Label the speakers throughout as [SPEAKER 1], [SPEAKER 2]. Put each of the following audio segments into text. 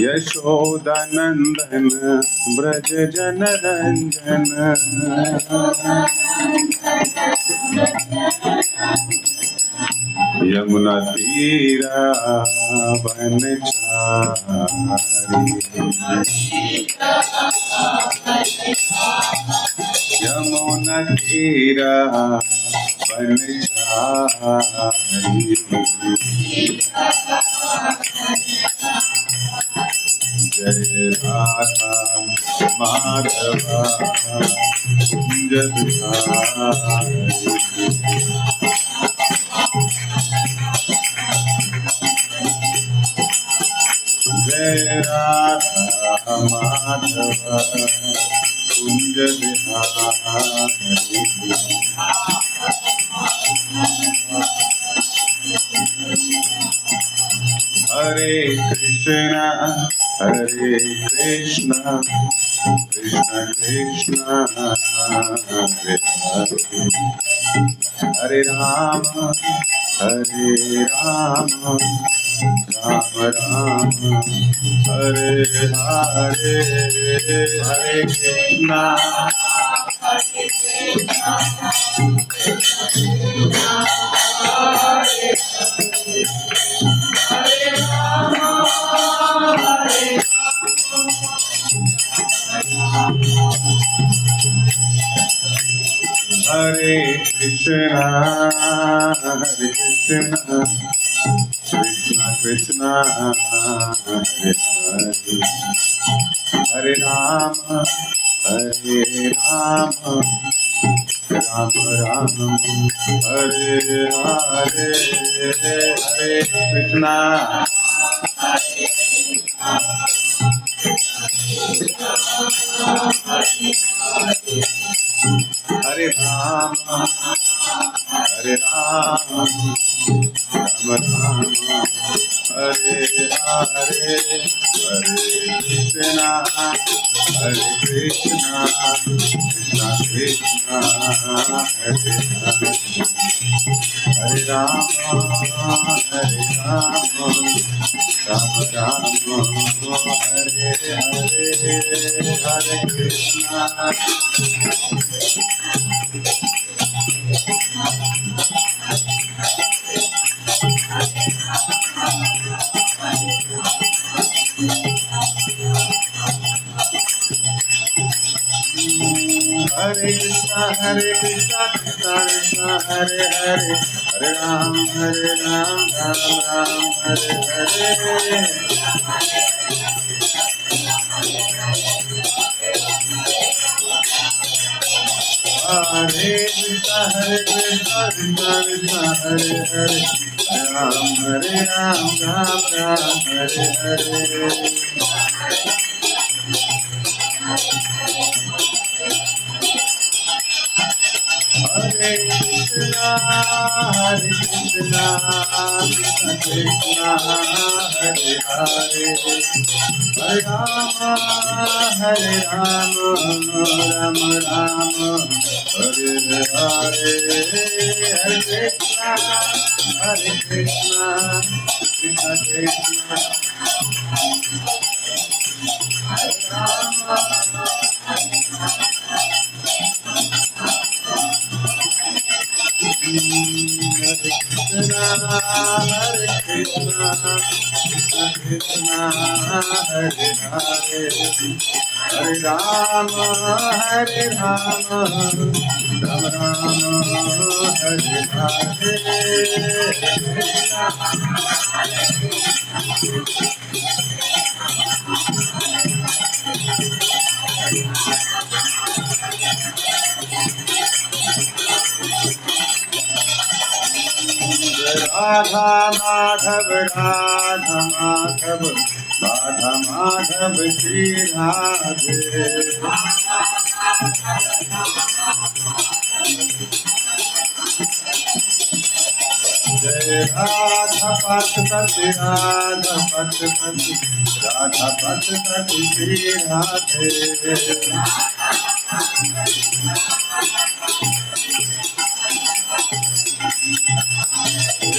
[SPEAKER 1] यशोदानंदन ब्रज जन रंजन, यमुना तीरा बनचारी, यमुना तीरा बनचारी, जय राधा माधवा कुंज बिहारी, जय राधा माधवा कुंज बिहारी। हरे कृष्णा कृष्ण कृष्ण हरे हरे, हरे राम राम राम हरे हरे, हरे कृष्णा हरे कृष्णा कृष्ण कृष्ण हरे हरे, हरे राम राम राम हरे हरे, हरे कृष्णा हरे राम राम राम हरे हरे, हरे कृष्णा कृष्ण कृष्ण हरे हरे, हरे राम राम राम हरे हरे, हरे कृष्णा हरे कृष्णा कृष्णा कृष्णा हरे हरे, हरे राम राम राम हरे हरे, हरे कृष्णा कृष्णा कृष्णा हरे हरे, हरे राम राम हरे हरे, हरे कृष्णा कृष्णा कृष्णा हरे हरे, हरे राम राम राम हरे हरे, हरे कृष्णा कृष्णा कृष्णा हरे राम, हरे कृष्णा कृष्णा हरे हरे, हरे राम राम हरे राधा माधव राधा माधव राधा माधव श्री राधे, जय राधा पथ सती राधा पथ सती राधा पथ सती श्री राधे,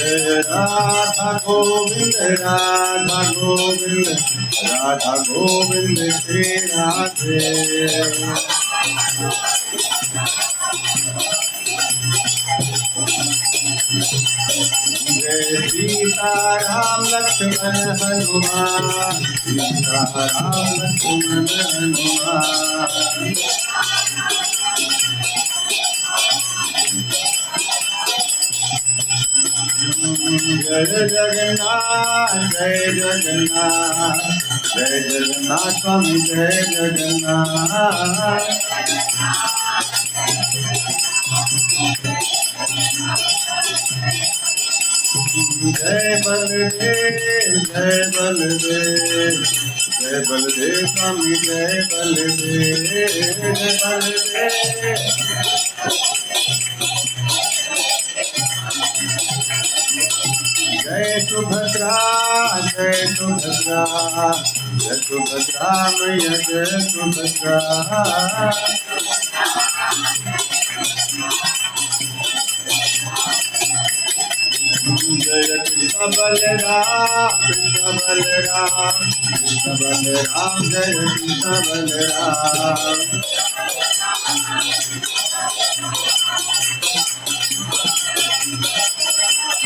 [SPEAKER 1] जय राधा गोविंद राधा गोविंद राधा गोविंद श्री राधे। जय सीता राम लक्ष्मण हनुमान सीता राम लक्ष्मण हनुमान। जय जगन्नाथ जय जगन्नाथ जय जगन्नाथ स्वामी जय जगन्नाथ। जय बलदेव जय बलदेव जय बलदेव स्वामी जय बलदेव जय बलदेव। जय सुभद्रा जय सुभद्रा जय सुभद्रा मैया जय सुभद्रा। जय कृष्ण बलराम कृष्ण बलराम कृष्ण बलराम जय कृष्ण बलराम।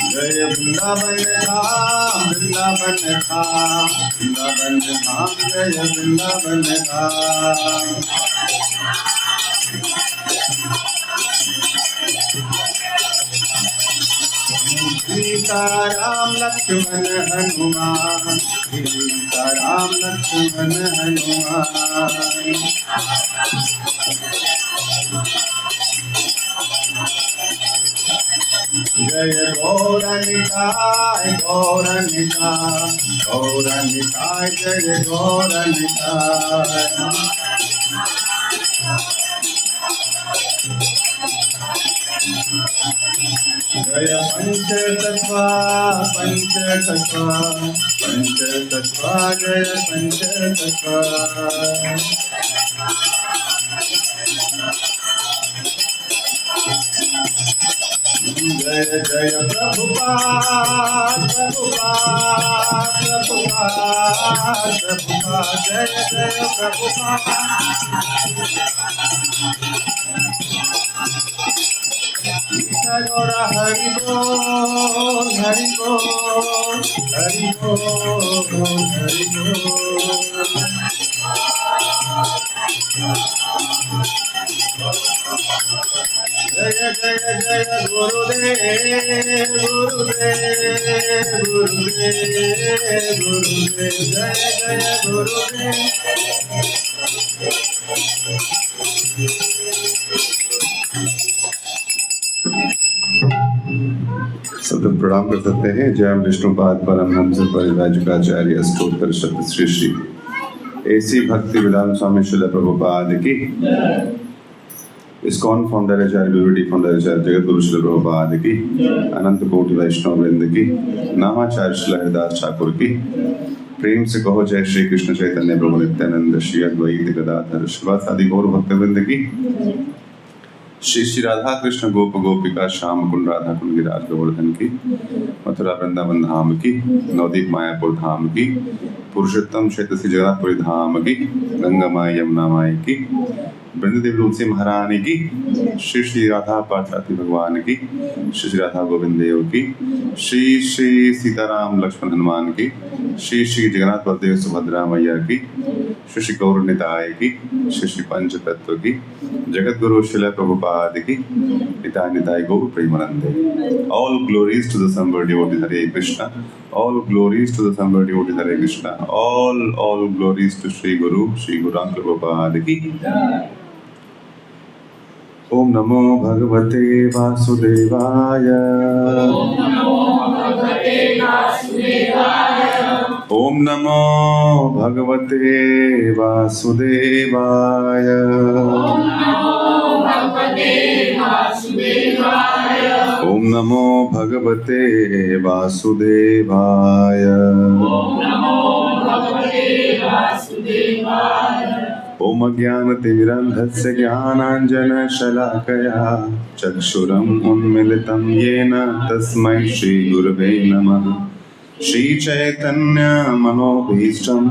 [SPEAKER 1] जय वृंदावन धाम वृंदावन धाम वृंदावन धाम जय वृंदावन धाम। सीता राम लक्ष्मण हनुमान सीता राम लक्ष्मण हनुमान। जय गौरनिताय गौरनिताय गौरनिताय जय गौरनिताय। जय पंचतत्वा पंचतत्वा पंचतत्वा जय पंचतत्वा। जय जय प्रभुपाद प्रभुपाद प्रभुपाद प्रभुपाद जय जय प्रभुपाद। गौरा हरि बोल हरि बोल हरि बोल हरि बोल। जय जय जय गुरुदेव गुरुदेव गुरुदेव गुरुदेव जय जय गुरुदेव। सब लोग प्रणाम कर सकते हैं। जय विष्णुपाद परमहंस परिव्राजकाचार्य अष्टोत्तर शब्द श्री श्री ऐसी भक्ति वेदांत स्वामी श्रील प्रभुपाद की। इस्कॉन फाउंडर आचार्य विवटी फाउंडर आचार्य जगत गुरु श्रील प्रभुपाद की। अनंत कोटि वैष्णव वृंद की। नामाचार्य श्रील हरिदास ठाकुर की। प्रेम से कहो जय श्री कृष्ण चैतन्य प्रभु नित्यानंद श्री अद्वैत गदाधर शिवासादि गौर भक्त वृंद की। श्री श्री राधा कृष्ण गोप गोपिका श्याम कुंड राधा कुंड गिराज गोवर्धन की। मथुरा वृंदावन धाम की। नवदीप मायापुर धाम की। पुरुषोत्तम क्षेत्र श्री जगन्नाथपुरी धाम की। गंगा माई यमुना माई की। वृंददेव तुलसी महारानी की। श्री श्री राधा पार्थसारथी भगवान की। श्री श्री राधा गोविंद देव की। श्री श्री सीताराम लक्ष्मण हनुमान की। श्री श्री जगन्नाथ बलदेव सुभद्रा मैया की। श्री श्री गौर निताय की। श्री श्री पंच तत्व की। जगत गुरु श्रील प्रभुपाद की। निताय निताय गौर प्रेमानंदे। All glories to the Samvara devotee Hare Krishna. All glories to the Samvara devotee Hare Krishna. All glories to Shri Guru Uncle Prabhupada की। ओम नमो भगवते वासुदेवाय। ओम नमो भगवते वासुदेवाय। ओम नमो भगवते वासुदेवाय। ओम ओम ज्ञानतिमिरन्धस्य ज्ञानाञ्जनशलाकया चक्षुरम् उन्मिलितं येन तस्मै श्रीगुरवे नमः। श्रीचैतन्यमनोभीष्टं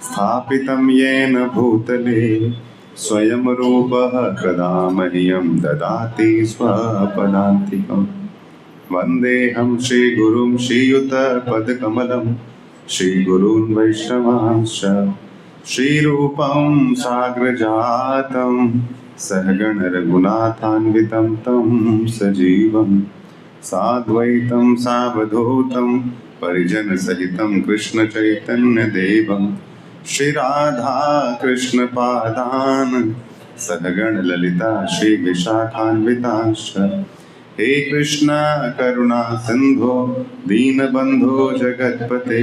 [SPEAKER 1] स्थापितं येन भूतले स्वयं रूपः कदा मह्यं ददाति स्वपदान्तिकम्। वन्देऽहं श्रीगुरुं श्रीयुतपदकमलं श्रीगुरून् वैष्णवांश्च श्रीरूपं साग्रजातं सहगण रघुनाथान्वितं तं सजीवं साद्वैतं सावधूतं परिजनसहितं कृष्णचैतन्यदेवं श्रीराधा कृष्णपादान् सहगण ललिता श्रीविशाखान्वितांश्च। हे कृष्ण करुणा सिंधो दीनबंधो जगत्पते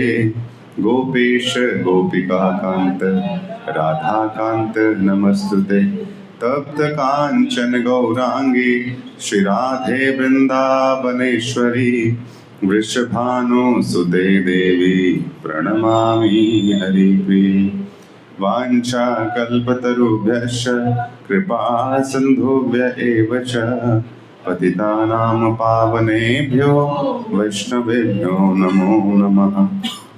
[SPEAKER 1] गोपेश गोपिका कांत राधा कांत नमस्तुते। तप्त कांचन गौरांगी श्री राधे वृंदावनेश्वरी वृषभानुसुते देवी प्रणमामि हरिप्रिये। वाञ्छा कल्पतरुभ्यश्च कृपा सिन्धुभ्य एव च पतितानां पावनेभ्यो वैष्णवेभ्यो नमो नमः।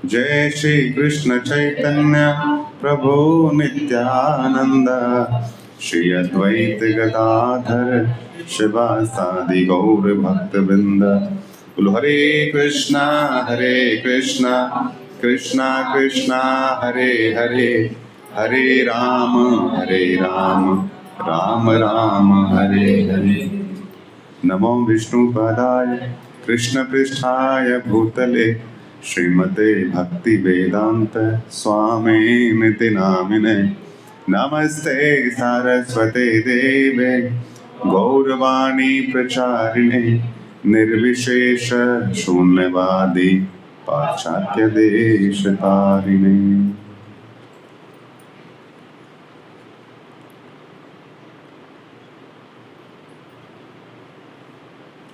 [SPEAKER 1] जय श्री कृष्ण चैतन्य प्रभु नित्यानंद श्री अद्वैत गदाधर शिवासादि गौर भक्तवृंद। बोलो हरे कृष्णा कृष्णा कृष्णा हरे हरे, हरे राम राम राम हरे हरे। नमो विष्णुपदाय कृष्णपृष्ठाय भूतले श्रीमते भक्ति वेदांत स्वामिनिति नामिने। नमस्ते सारस्वते देवे गौरवाणी प्रचारिणे निर्विशेष शून्यवादी पाश्चात्य देश तारिणे।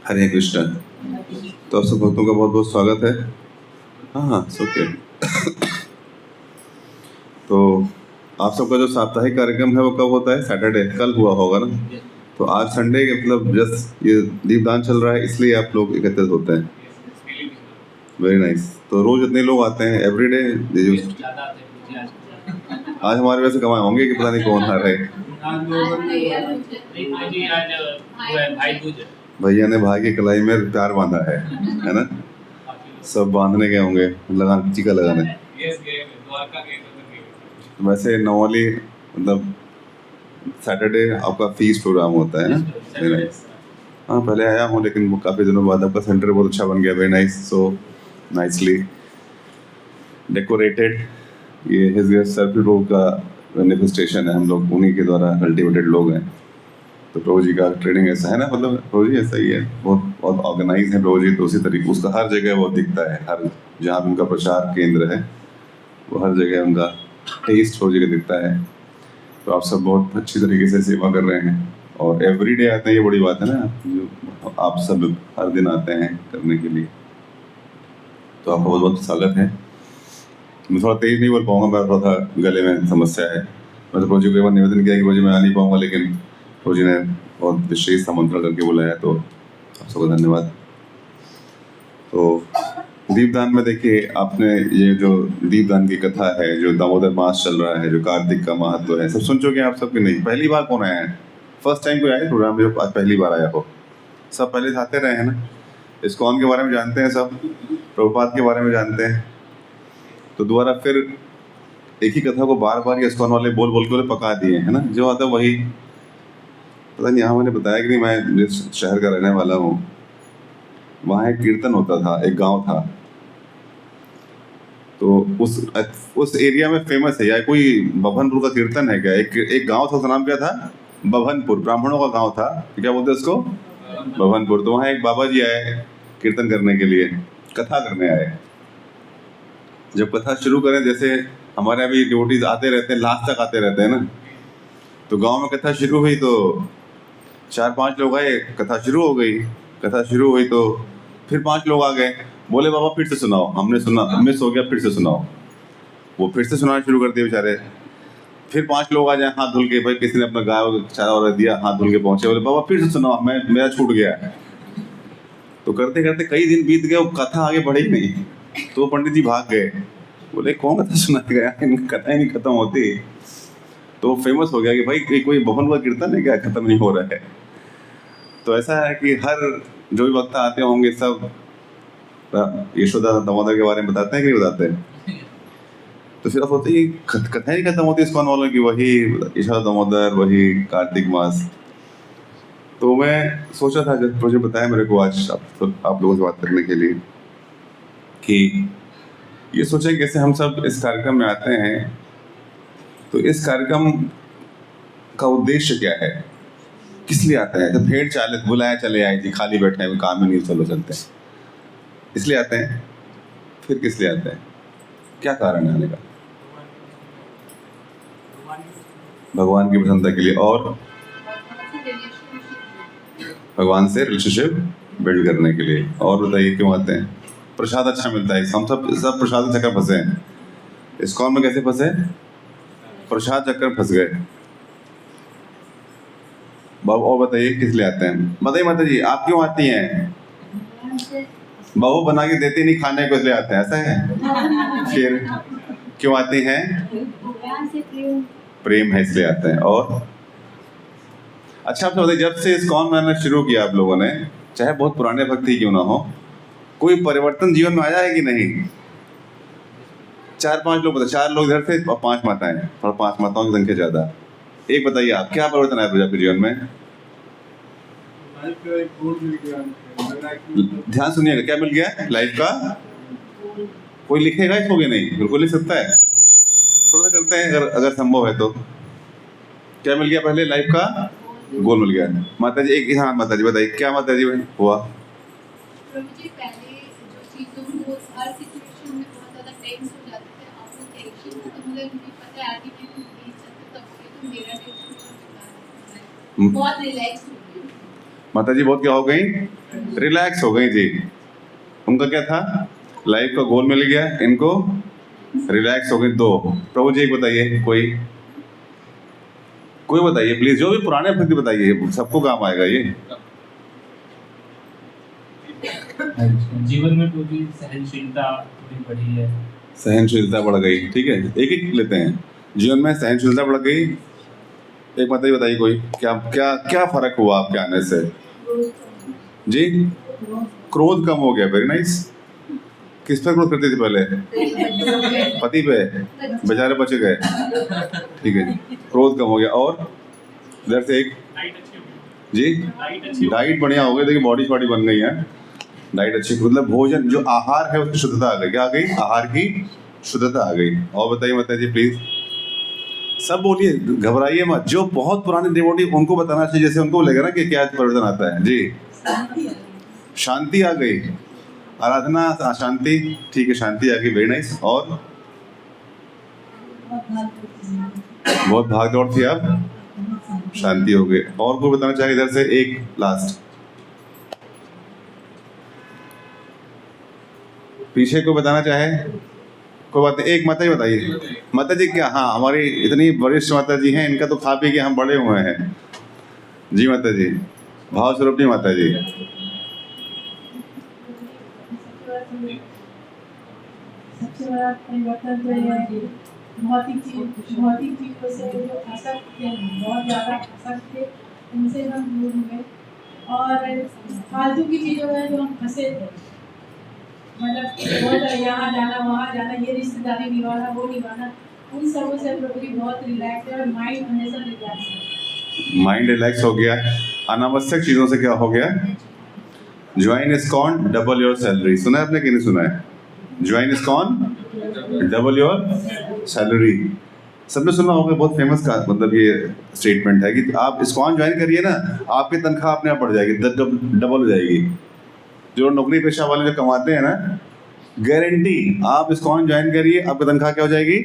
[SPEAKER 1] हरे कृष्ण। तो आप सब भक्तों का बहुत बहुत स्वागत है। हाँ ओके। तो आप सबका जो साप्ताहिक कार्यक्रम है वो कब होता है? सैटरडे, कल हुआ होगा ना। तो आज संडे के मतलब जस्ट ये दीपदान चल रहा है इसलिए आप लोग एकत्रित होते हैं। Very nice. तो रोज इतने लोग आते हैं एवरीडे? आज हमारे वैसे कमाए होंगे कि पता नहीं कौन आ रहे। भैया ने भाई की कलाई में प्यार बांधा है ना? सब बांधने गए होंगे लगाने, टीका लगाने। वैसे नॉर्मली मतलब सैटरडे आपका फीस प्रोग्राम होता है ना? Very nice. हाँ पहले आया हूँ लेकिन काफ़ी दिनों बाद आपका सेंटर बहुत अच्छा बन गया। Very nice. So nicely decorated. ये हिज सर्किट रोग का मैनिफेस्टेशन है। हम लोग उन्हीं के द्वारा कल्टिवेटेड लोग हैं। तो प्रभु जी का ट्रेनिंग ऐसा है ना, मतलब प्रभु जी ऐसा ही है, बहुत बहुत ऑर्गेनाइज है प्रभु जी। तो उसी तरीके उसका हर जगह वो दिखता है, हर जहाँ भी उनका प्रचार केंद्र है वो हर जगह उनका टेस्ट प्रभु जी का दिखता है। तो आप सब बहुत अच्छी तरीके से सेवा कर रहे हैं और एवरीडे आते हैं, ये बड़ी बात है ना, जो आप सब हर दिन आते हैं करने के लिए। तो आपका बहुत बहुत स्वागत है। मैं थोड़ा तेज नहीं बोल पाऊँगा, मेरा थोड़ा गले में समस्या है। मैं तो प्रभु जी को एक बार निवेदन किया कि प्रभु जी मैं आ नहीं पाऊँगा, लेकिन प्रभु जी ने बहुत विशेष आमंत्रण करके बुलाया, तो आप सबको धन्यवाद। तो दीपदान में देखिए आपने ये जो दीपदान की कथा है, जो दामोदर मास चल रहा है, जो कार्तिक का महत्व है, सब सुन चुके हैं आप सब कि नहीं? पहली बार कौन आया है? फर्स्ट टाइम कोई आया प्रोग्राम में जो आज पहली बार आया हो? सब पहले आते रहे हैं ना? इस्कॉन के बारे में जानते हैं सब, प्रभुपाद के बारे में जानते हैं। तो दोबारा फिर एक ही कथा को बार बार ये इस्कॉन वाले बोल बोल के पका दिए है ना, जो आता वही। पता नहीं यहाँ मैंने बताया कि नहीं, मैं जिस शहर का रहने वाला हूँ वहाँ एक कीर्तन होता था, एक गांव था। तो उस एरिया में फेमस है, या कोई बभनपुर का कीर्तन है क्या? एक गांव था, उसका नाम क्या था? बभनपुर। ब्राह्मणों का गांव था, क्या बोलते हैं उसको? बभनपुर। तो वहाँ एक बाबा जी आए कीर्तन करने के लिए, कथा करने आए। जब कथा शुरू करें, जैसे हमारे अभी डिवोटीज आते रहते हैं, लास्ट तक आते रहते हैं ना, तो गांव में कथा शुरू हुई तो 4-5 लोग आए, कथा शुरू हो गई। कथा शुरू हुई तो फिर 5 लोग आ गए, बोले बाबा फिर से सुनाओ। हमने सुना, मिस हो गया, फिर से सुनाओ। वो फिर से सुनाना शुरू कर दिए बेचारे। फिर 5 लोग आ जाए हाथ धुल के, भाई किसी ने अपना गाय चारा और दिया, हाथ धुल के पहुंचे, बोले बाबा फिर से सुनाओ, मैं मेरा छूट गया। तो करते करते कई दिन बीत गए, वो कथा आगे बढ़ी नहीं। तो पंडित जी भाग गए, बोले कौन कथा सुना गया, इनकी कथा ही नहीं खत्म होती। तो फेमस हो गया कि भाई कोई बहन का कीर्तन है क्या, खत्म नहीं हो रहा है। तो ऐसा है कि हर जो भी वक्ता आते होंगे सब यशोदा दामोदर के बारे में बताते हैं कि नहीं बताते हैं। तो फिर आप होते ही कथा ही खत्म होती है इस्कॉन वालों की, वही यशोदा दामोदर, वही कार्तिक मास। तो मैं सोचा था जब प्रोजेक्ट बताया मेरे को आज आप लोगों से बात करने के लिए, कि ये सोचा कैसे हम सब इस कार्यक्रम में आते हैं। तो इस कार्यक्रम का उद्देश्य क्या है, किस लिए आता है। जब भेड़ चाले बुलाया चले आए जी, खाली बैठे हैं, काम ही नहीं, चलो चलते हैं, इसलिए आते हैं। फिर किस लिए आते हैं, क्या कारण है आने का। भगवान की प्रसन्नता के लिए, और भगवान से रिलेशनशिप बिल्ड करने के लिए। और बताइए क्यों आते हैं। प्रसाद अच्छा मिलता है, हम सब प्रसाद चक्कर फंसे हैं। इस्कॉन में कैसे फंसे, प्रसाद चक्कर फंस गए। बाबू और बताइए किस लिए आते हैं। बताइए माता जी आप क्यों आती हैं। बहू बना के देती नहीं खाने को, इसलिए आते हैं, ऐसा है। फिर क्यों आती हैं, प्रेम है इसलिए आते हैं। और अच्छा आप बताइए, जब से इस्कॉन में आना शुरू किया आप लोगों ने, चाहे बहुत पुराने भक्त ही क्यों ना हो, कोई परिवर्तन जीवन में आया है कि नहीं। 4-5 लोग बताए, 4 लोग इधर से और 5 माताएं, और 5 माताओं की संख्या ज्यादा। एक बताइए आप, क्या परिवर्तन आया आपके जीवन में। ध्यान सुनिएगा, क्या मिल गया लाइफ का। कोई लिखेगा इसको कि नहीं, बिल्कुल लिख सकता है। थोड़ा सा करते हैं अगर संभव है तो। क्या मिल गया पहले, लाइफ का गोल मिल गया। माता जी एक, हाँ माता जी बताइए क्या माता जी हुआ।
[SPEAKER 2] प्रभु जी पहले जो चीजों को हर सिचुएशन में बहुत ज्यादा टेंस हो जाते थे, अब वो टेंशन तो मुझे नहीं पता है आगे भी नहीं चलते, तब तो मेरा टेंशन बहुत रिलैक्स हो गई।
[SPEAKER 1] माता जी बहुत क्या हो गई, रिलैक्स हो गई जी। उनका क्या था, लाइफ का गोल मिल गया, इनको रिलैक्स हो गई। 2 प्रभु जी एक बताइए, कोई बताइए प्लीज, जो भी पुराने भक्ति बताइए, सबको काम आएगा ये।
[SPEAKER 3] जीवन में तो भी सहनशीलता थोड़ी बढ़ी है।
[SPEAKER 1] सहनशीलता बढ़ गई, ठीक है, एक एक लेते हैं। जीवन में सहनशीलता बढ़ गई। एक बात ही बताइए कोई, क्या क्या क्या फर्क हुआ आपके आने से जी। क्रोध कम हो गया, वेरी नाइस। किस पर क्रोध करती थी पहले, पति पे, बेचारे बच गए, ठीक है जी, क्रोध कम हो गया। और इधर से एक जी, डाइट बढ़िया हो गई, देखिए बॉडी बन गई है, डाइट अच्छी, मतलब भोजन जो आहार है उसकी शुद्धता आ गई। क्या आ गई, आहार की शुद्धता आ गई। और बताइए माता जी प्लीज, सब बोलिए, घबराइए मत। जो बहुत पुराने डिवोटी उनको बताना चाहिए, जैसे उनको लगेगा ना कि क्या परिवर्तन आता है जी। शांति आ गई, आराधना शांति, ठीक है, शांति आ गई, वेरी नाइस। और बहुत भाग दौड़ थी, अब शांति हो गई। और कोई बताना चाहिए इधर से, एक लास्ट पीछे को बताना चाहे, कोई बात नहीं। एक माता जी बताइए, माता जी क्या, हाँ हमारी इतनी वरिष्ठ माता जी हैं, इनका तो खा पी के हम बड़े हुए हैं जी। माता जी भाव स्वरूप जी, माता जी
[SPEAKER 4] सबसे बड़ा परिवर्तन तो यह है कि भौतिक चीजों से जो आसक्त थे, बहुत ज़्यादा आसक्त थे, उनसे हम दूर हुए। और फालतू की चीज़ों में जो हम फंसे थे, मतलब बहुत यहाँ जाना वहाँ जाना, ये रिश्तेदारी निभाना वो निभाना, उन सबों से प्रभु जी बहुत रिलैक्स है। और माइंड हमेशा रिलैक्स है,
[SPEAKER 1] माइंड रिलैक्स हो गया। अनावश्यक चीज़ों से क्या हो गया, join ISKCON double your salary. सुना है आपने कि नहीं सुना है, join ISKCON double your salary. सबने सुना होगा, बहुत फेमस का मतलब ये स्टेटमेंट है कि आप इस्कॉन ज्वाइन करिए ना, आपकी तनख्वाह अपने आप बढ़ जाएगी, डबल हो जाएगी। जो नौकरी पेशा वाले जो कमाते हैं ना, गारंटी, आप इस्कॉन ज्वाइन करिए, आपकी तनख्वाह क्या हो जाएगी,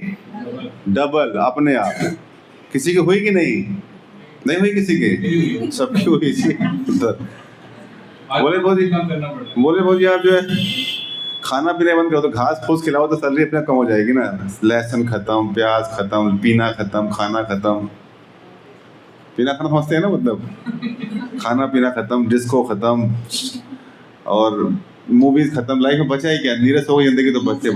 [SPEAKER 1] डबल अपने आप। किसी की हुई कि नहीं, नहीं हुई किसी की, सबकी हुई। बोले भौजी आप जो है खाना पीना बंद करो तो घास फूस खिलाओ तो सैलरी अपने कम हो जाएगी ना। लहसुन खत्म, प्याज खत्म, पीना खत्म, खाना खत्म। पीना खाना समझते हैं ना, मतलब खाना पीना खत्म, डिस्को खत्म और मूवीज खत्म, लाइफ में बचा ही क्या? नीरस हो गई जिंदगी तो बचते।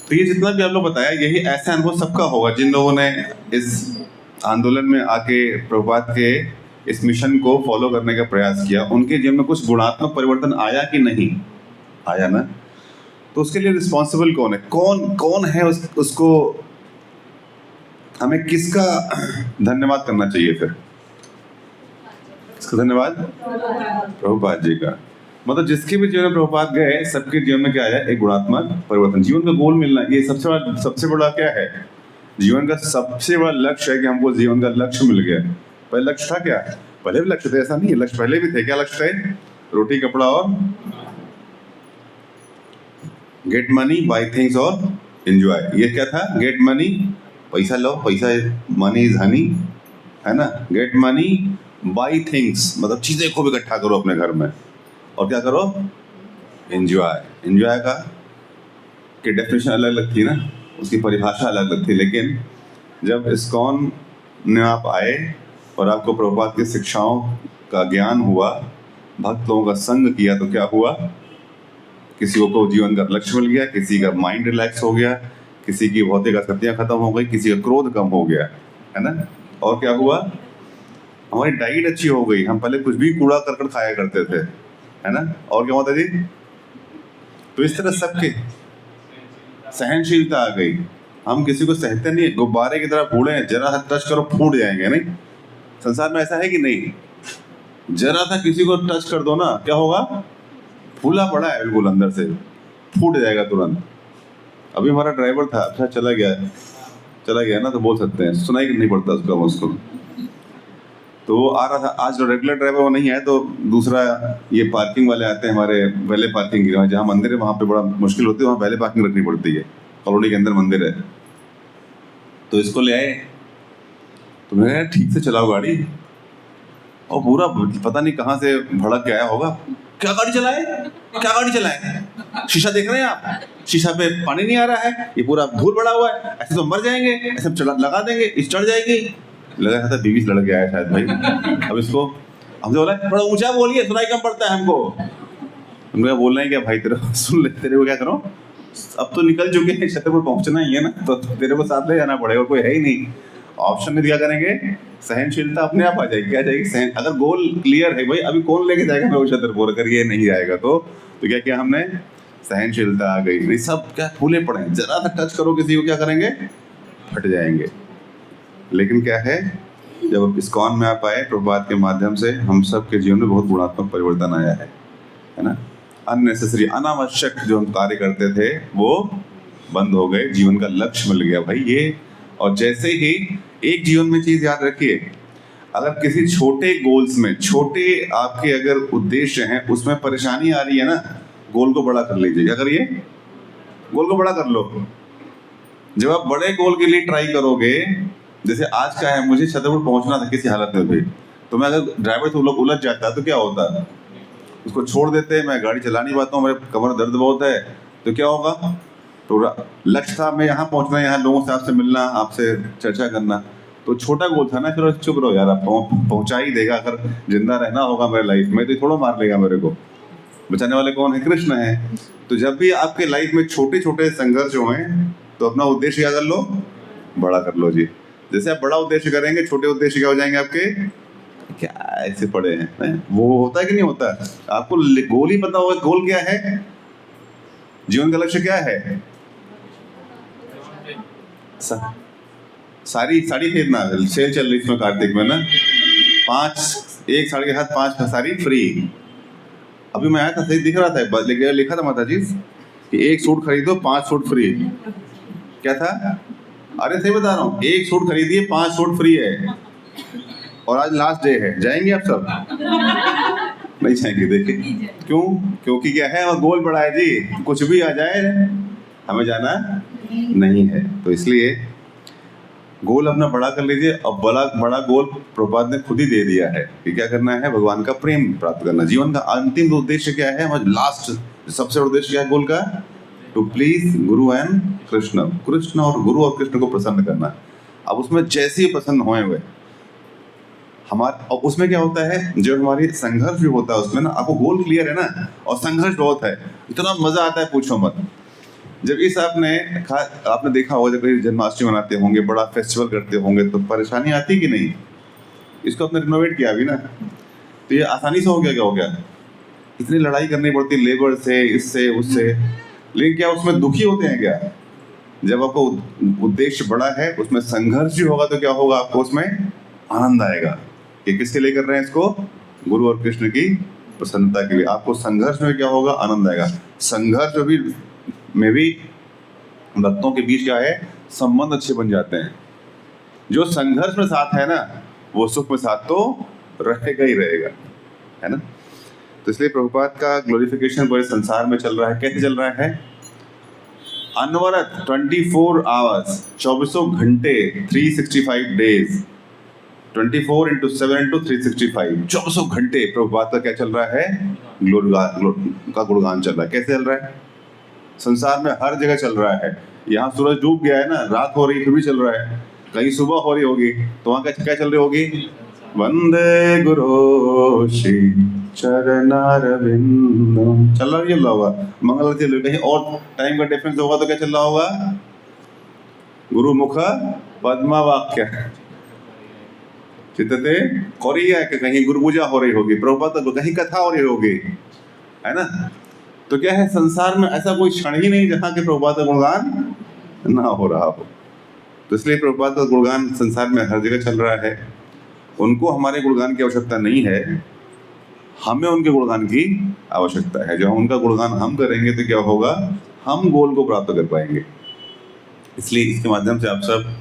[SPEAKER 1] तो ये जितना भी आप लोग बताया, यही ऐसा अनुभव सबका होगा जिन लोगों ने इस आंदोलन में आके प्रभुपाद के इस मिशन को फॉलो करने का प्रयास किया। उनके जीवन में कुछ गुणात्मक परिवर्तन आया कि नहीं आया ना? तो उसके लिए रिस्पॉन्सिबल कौन है? कौन है उसको हमें किसका धन्यवाद करना चाहिए? फिर इसका धन्यवाद प्रभुपाद जी का। मतलब जिसके भी जीवन में प्रभुपाद गए, सबके जीवन में क्या आया? एक गुणात्मक परिवर्तन। जीवन का गोल मिलना, ये सबसे बड़ा क्या है? जीवन का सबसे बड़ा लक्ष्य है कि हमको जीवन का लक्ष्य मिल गया। पहले लक्ष्य था क्या? पहले भी लक्ष्य थे, ऐसा नहीं है, लक्ष्य पहले भी थे। क्या लक्ष्य थे? रोटी कपड़ा और गेट मनी, बाय थिंग्स और एंजॉय। ये क्या था? गेट मनी, पैसा लो, पैसा मनी इज हनी, है ना? गेट मनी, बाय थिंग्स, मतलब चीजें खूब इकट्ठा करो अपने घर में, और क्या करो? एंजॉय। एंजॉय का की डेफिनेशन अलग अलग थी ना, उसकी परिभाषा अलग अलग थी। लेकिन जब इस्कॉन में आप आए और आपको प्रभुपाद की शिक्षाओं का ज्ञान हुआ, भक्त लोगों का संग किया, तो क्या हुआ? किसी को जीवन का लक्ष्य मिल गया, किसी का माइंड रिलैक्स हो गया, किसी की भौतिक आसक्तियाँ खत्म हो गई, किसी का क्रोध कम हो गया, है ना? और क्या हुआ? हमारी डाइट अच्छी हो गई। हम पहले कुछ भी कूड़ा करकट खाया करते थे, है ना? और क्या होता जी? तो इस तरह सबके सहनशीलता आ गई। हम किसी को सहते नहीं, गुब्बारे की तरह फूले हैं, जरा सा टच करो फूट जाएंगे। नहीं, संसार में ऐसा है कि नहीं? जरा सा किसी को टच कर दो ना, क्या होगा? फूला पड़ा है बिल्कुल, अंदर से फूट जाएगा तुरंत। अभी हमारा ड्राइवर था, अच्छा चला गया ना, तो बोल सकते हैं, सुनाई नहीं पड़ता उसका उसको। तो वो आ रहा था, आज जो रेगुलर ड्राइवर वो नहीं है, तो दूसरा ये पार्किंग वाले आते हैं हमारे वैले पार्किंग की, जहाँ मंदिर है वहाँ पे बड़ा मुश्किल होती है, वहाँ वैले पार्किंग रखनी पड़ती है, कॉलोनी के अंदर मंदिर है। तो इसको ले आए, तो मैंने कहा ठीक से चलाओ गाड़ी, और पूरा पता नहीं कहाँ से भड़क के आया होगा। क्या गाड़ी चलाए? शीशा देख रहे हैं आप? शीशा पे पानी नहीं आ रहा है, ये पूरा धूल बड़ा हुआ है, ऐसे तो मर जाएंगे, ऐसे लगा देंगे, इस चढ़ जाएगी। लगा था 20 लड़के आया शायद भाई। अब इसको हमसे बोला थोड़ा ऊंचा बोलिए, सुनाई कम पड़ता है हमको। हमने बोल रहे हैं क्या भाई, तेरे सुन ले, तेरे को क्या करो, अब तो निकल चुके हैं, छतरपुर पहुंचना ही है ना, तो तेरे को साथ ले जाना पड़ेगा, कोई है ही नहीं, ऑप्शन में दिया करेंगे। सहनशीलता अपने आप आ जाएगी। क्या जाएगी? अगर गोल क्लियर है भाई, अभी कौन लेके जाएगा मेरे को छतरपुर, अगर ये नहीं जाएगा तो क्या किया हमने? सहनशीलता आ गई। नहीं, सब क्या फूले पड़े हैं, जरा सा टच करो किसी को, क्या करेंगे? फट जाएंगे। लेकिन क्या है, जब इस्कॉन में आप आए, प्रभुपाद के माध्यम से हम सब के जीवन में बहुत गुणात्मक परिवर्तन आया है ना? अननेसेसरी, अनावश्यक जो हम कार्य करते थे वो बंद हो गए, जीवन का लक्ष्य मिल गया भाई ये। और जैसे ही एक जीवन में चीज याद रखिए, अगर किसी छोटे गोल्स में, छोटे आपके अगर उद्देश्य हैं, उसमें परेशानी आ रही है ना, गोल को बड़ा कर लीजिए। क्या करिए? गोल को बड़ा कर लो। जब आप बड़े गोल के लिए ट्राई करोगे, जैसे आज का है, मुझे छतरपुर पहुंचना था किसी हालत में भी, तो मैं अगर ड्राइवर से लोग उलझ जाता तो क्या होता? उसको छोड़ देते, मैं गाड़ी चला नहीं पाता हूँ, मेरे कमर दर्द बहुत है, तो क्या होगा? तो लक्ष्य था मैं यहाँ पहुंचना, यहाँ लोगों से आपसे मिलना, आपसे चर्चा करना, तो छोटा गोल था ना। चलो चुप रहो यार, आप पहुंचा ही देगा, अगर जिंदा रहना होगा मेरे लाइफ में तो थोड़ा मार लेगा मेरे को, बचाने वाले कौन है? कृष्ण है। तो जब भी आपके लाइफ में छोटे छोटे संघर्ष हो हैं, तो अपना उद्देश्य क्या कर लो? बड़ा कर लो जी। जैसे आप बड़ा उद्देश्य करेंगे, छोटे उद्देश्य क्या हो जाएंगे आपके? क्या ऐसे पड़े हैं, वो होता है कि नहीं होता? आपको गोल ही पता होगा, गोल क्या है, जीवन का लक्ष्य क्या है? साड़ी खरीदना, सेल चल रही इसमें कार्तिक में ना, 5 एक साड़ी के साथ 5 साड़ी फ्री। अभी मैं आया था, सही दिख रहा था, लिखा था माता जी कि 1 सूट खरीदो 5 सूट फ्री। क्या था? अरे सही बता रहा हूँ, 1 सूट खरीदिए 5 सूट फ्री है। और आज लास्ट डे है, जाएंगे आप सब? नहीं जाएंगे। देखिए क्यों? क्योंकि क्या है, वह गोल बड़ा है जी, कुछ भी आ जाए हमें जाना नहीं है। तो इसलिए गोल अपना बड़ा कर लीजिए। अब बड़ा बड़ा गोल प्रभुपाद ने खुद ही दे दिया है कि क्या करना है, भगवान का प्रेम प्राप्त करना। जीवन का अंतिम उद्देश्य क्या है, लास्ट सबसे बड़ा उद्देश्य क्या है गोल का, to please Guru and Krishna, Krishna और गुरु और कृष्ण को प्रसन्न करना। अब उसमें जैसे ही प्रसन्न होए हुए हमारे, और उसमें क्या होता है, जो हमारी संघर्ष भी होता है उसमें ना, आपको गोल क्लियर है ना, और संघर्ष बहुत है, इतना मजा आता है पूछो मत। जब इस आपने देखा होगा, जब कहीं जन्माष्टमी मनाते होंगे, बड़ा फेस्टिवल करते होंगे, तो परेशानी आती कि नहीं। इसको आपने रिनोवेट किया अभी ना, तो ये आसानी से हो गया। क्या हो गया, इतनी लड़ाई करनी पड़ती लेबर से, इससे उससे, लेकिन क्या उसमें दुखी होते हैं क्या। जब आपको उद्देश्य बड़ा है, उसमें संघर्ष भी होगा, तो क्या होगा, आपको उसमें आनंद आएगा कि किसके लिए कर रहे हैं इसको, गुरु और कृष्ण की प्रसन्नता के लिए। आपको संघर्ष में क्या होगा, आनंद आएगा। संघर्ष में भी भक्तों के बीच क्या है, संबंध अच्छे बन जाते हैं। जो संघर्ष में साथ है ना, वो सुख में साथ तो रहेगा ही रहेगा, है ना। तो इसलिए प्रभुपाद का ग्लोरिफिकेशन पूरे संसार में चल रहा है। कैसे चल रहा है, अनवरत 24 आवर्स, 24 घंटे, 365 डेज, 24 into 7 into 365, 24 घंटे प्रभुपाद का क्या चल रहा है, का गुणगान चल रहा है। कैसे चल रहा है, संसार में हर जगह चल रहा है। यहाँ सूरज डूब गया है ना, रात हो रही फिर भी चल रहा है, कहीं सुबह हो रही होगी तो वहाँ क्या चल रही होगी, वंदे गुरु श्री चरणारविंदम चल रहा है, होगा मंगल चल रही। कहीं और टाइम का डिफरेंस होगा तो क्या चल रहा होगा, गुरु मुख पद्मा वाक्य चित्तते कोरिया, कहीं गुरु पूजा हो रही होगी, प्रभुपाद कहीं कथा हो रही होगी, है ना। तो क्या है, संसार में ऐसा कोई क्षण ही नहीं जहाँ के प्रभुपाद का गुणगान ना हो रहा हो। तो इसलिए प्रभुपाद का गुणगान संसार में हर जगह चल रहा है। उनको हमारे गुणगान की आवश्यकता नहीं है, हमें उनके गुणगान की आवश्यकता है। जो हम उनका गुणगान हम करेंगे तो क्या होगा, हम गोल को प्राप्त कर पाएंगे। इसलिए इसके माध्यम से आप सब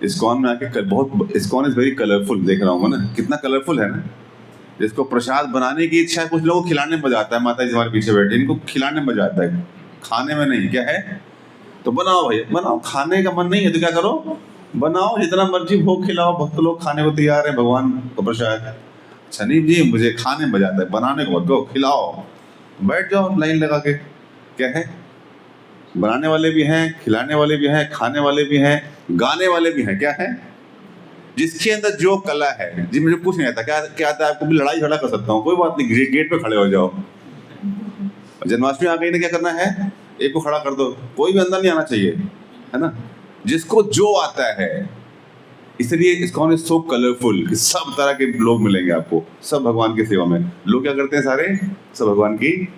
[SPEAKER 1] इस्कॉन में आके बहुत, इस्कॉन इज वेरी कलरफुल, देख रहा हूँ ना कितना कलरफुल है ना। जिसको प्रसाद बनाने की इच्छा है, कुछ लोगों को खिलाने में मजा आता है, माता जी हमारे पीछे बैठे, इनको खिलाने में मजा आता है, खाने में नहीं। क्या है, तो बनाओ भैया बनाओ, खाने का मन नहीं है तो क्या करो, बनाओ, जितना मर्जी भोग खिलाओ, भक्त लोग खाने को तैयार है भगवान को प्रसाद। सनीप जी मुझे खाने में मजा आता है, बनाने को मत, खिलाओ, बैठ जाओ लाइन लगा के। क्या है, बनाने वाले भी हैं, खिलाने वाले भी हैं, खाने वाले भी हैं, गाने वाले भी हैं। क्या है, जिसके अंदर जो कला है, जी मुझे कुछ नहीं आता, क्या आता है आपको, भी लड़ाई झगड़ा कर सकता हूँ, कोई बात नहीं, गेट पे खड़े हो जाओ। जन्माष्टमी आ गई ना, क्या करना है, एक को खड़ा कर दो, कोई भी अंदर नहीं आना चाहिए, है ना। जिसको जो आता है, इसलिए इस्कॉन इज सो कलरफुल कि सब तरह के लोग मिलेंगे आपको, सब भगवान की सेवा में। लोग क्या करते हैं, सारे सब भगवान की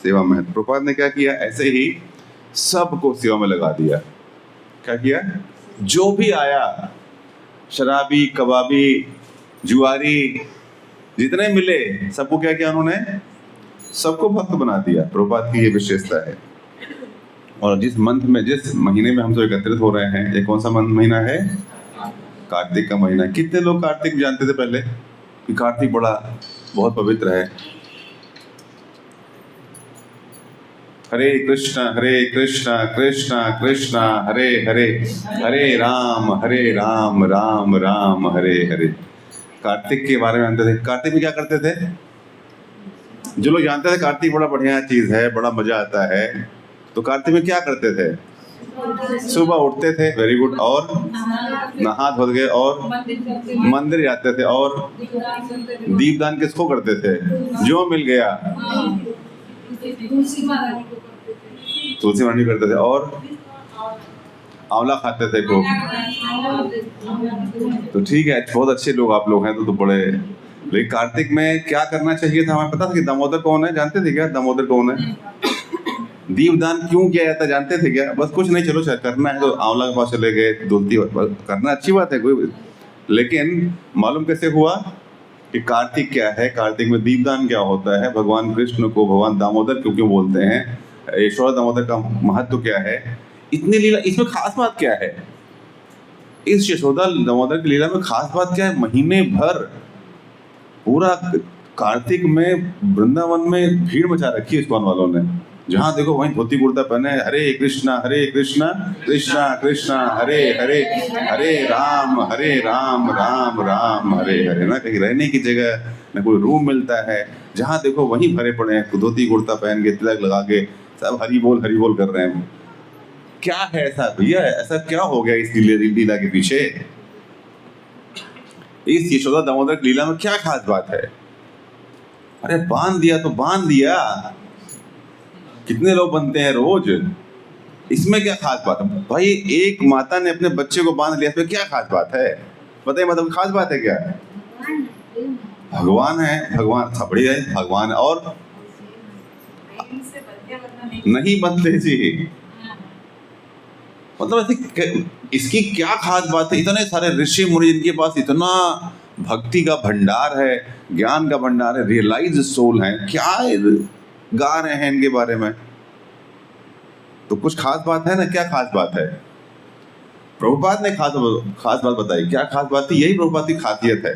[SPEAKER 1] सेवा में। प्रभुपाद ने क्या किया, ऐसे ही सबको सेवा में लगा दिया। क्या किया, जो भी आया, शराबी, कबाबी, जुआरी, जितने मिले सबको क्या किया उन्होंने, सबको भक्त बना दिया। प्रभुपाद की ये विशेषता है। और जिस मंथ में, जिस महीने में हम सब एकत्रित हो रहे हैं, ये कौन सा महीना है, कार्तिक का महीना। कितने लोग कार्तिक जानते थे पहले कि कार्तिक बहुत पवित्र है। हरे कृष्णा कृष्णा कृष्णा हरे हरे, हरे राम राम राम हरे हरे। कार्तिक के बारे में जानते थे। कार्तिक में क्या करते थे, जो लोग जानते थे कार्तिक बड़ा बढ़िया चीज है, बड़ा मजा आता है, तो कार्तिक में क्या करते थे, सुबह उठते थे, वेरी गुड, और नहा धो के और मंदिर जाते थे, और दीपदान किसको करते थे, जो मिल गया, तुलसी मानी करते थे, और आंवला खाते थे खूब। तो ठीक है, बहुत अच्छे लोग आप लोग हैं, तो बड़े। लेकिन कार्तिक में क्या करना चाहिए था, हमें पता था कि दामोदर कौन है, जानते थे क्या दामोदर कौन है, दीपदान क्यों किया जाता जानते थे क्या, बस कुछ नहीं, चलो करना है तो आंवला के पास चले गए, धुलती करना अच्छी बात है कोई, लेकिन मालूम कैसे हुआ कि कार्तिक क्या है, कार्तिक में दीपदान क्या होता है, भगवान कृष्ण को भगवान दामोदर क्यों बोलते हैं, यशोदा दामोदर का महत्व क्या है, इतनी लीला, इसमें खास बात क्या है, इस यशोदा दामोदर की लीला में खास बात क्या है, महीने भर पूरा कार्तिक में वृंदावन में भीड़ मचा रखी है इस्कॉन वालों ने। जहाँ देखो वहीं धोती कुर्ता पहने, हरे कृष्णा कृष्णा कृष्णा हरे हरे, हरे राम राम राम हरे हरे। ना कहीं रहने की जगह, न कोई रूम मिलता है, जहाँ देखो वहीं भरे पड़े हैं, धोती कुर्ता पहन के, तिलक लगा के, सब हरि बोल कर रहे हैं। क्या है ऐसा भैया, ऐसा क्या हो गया इस लीला के पीछे? इस यशोदा दामोदर लीला में क्या खास बात है? अरे बांध दिया तो बांध दिया, कितने लोग बनते हैं रोज, इसमें क्या खास बात है भाई? एक माता ने अपने बच्चे को बांध लिया, इसमें क्या खास बात है? बताइए, मतलब खास बात है क्या? भगवान है, भगवान थपड़ी है, भगवान और नहीं बनते जी। मतलब ऐसे इसकी क्या खास बात है? इतने सारे ऋषि मुनि जिनके पास इतना भक्ति का भंडार है, ज्ञान का भंडार है, रियलाइज सोल है, क्या गा रहे हैं इनके बारे में? तो कुछ खास बात है ना? क्या खास बात है? प्रभुपाद ने खास बात बताई। क्या खास बात थी? यही प्रभुपाद की खासियत है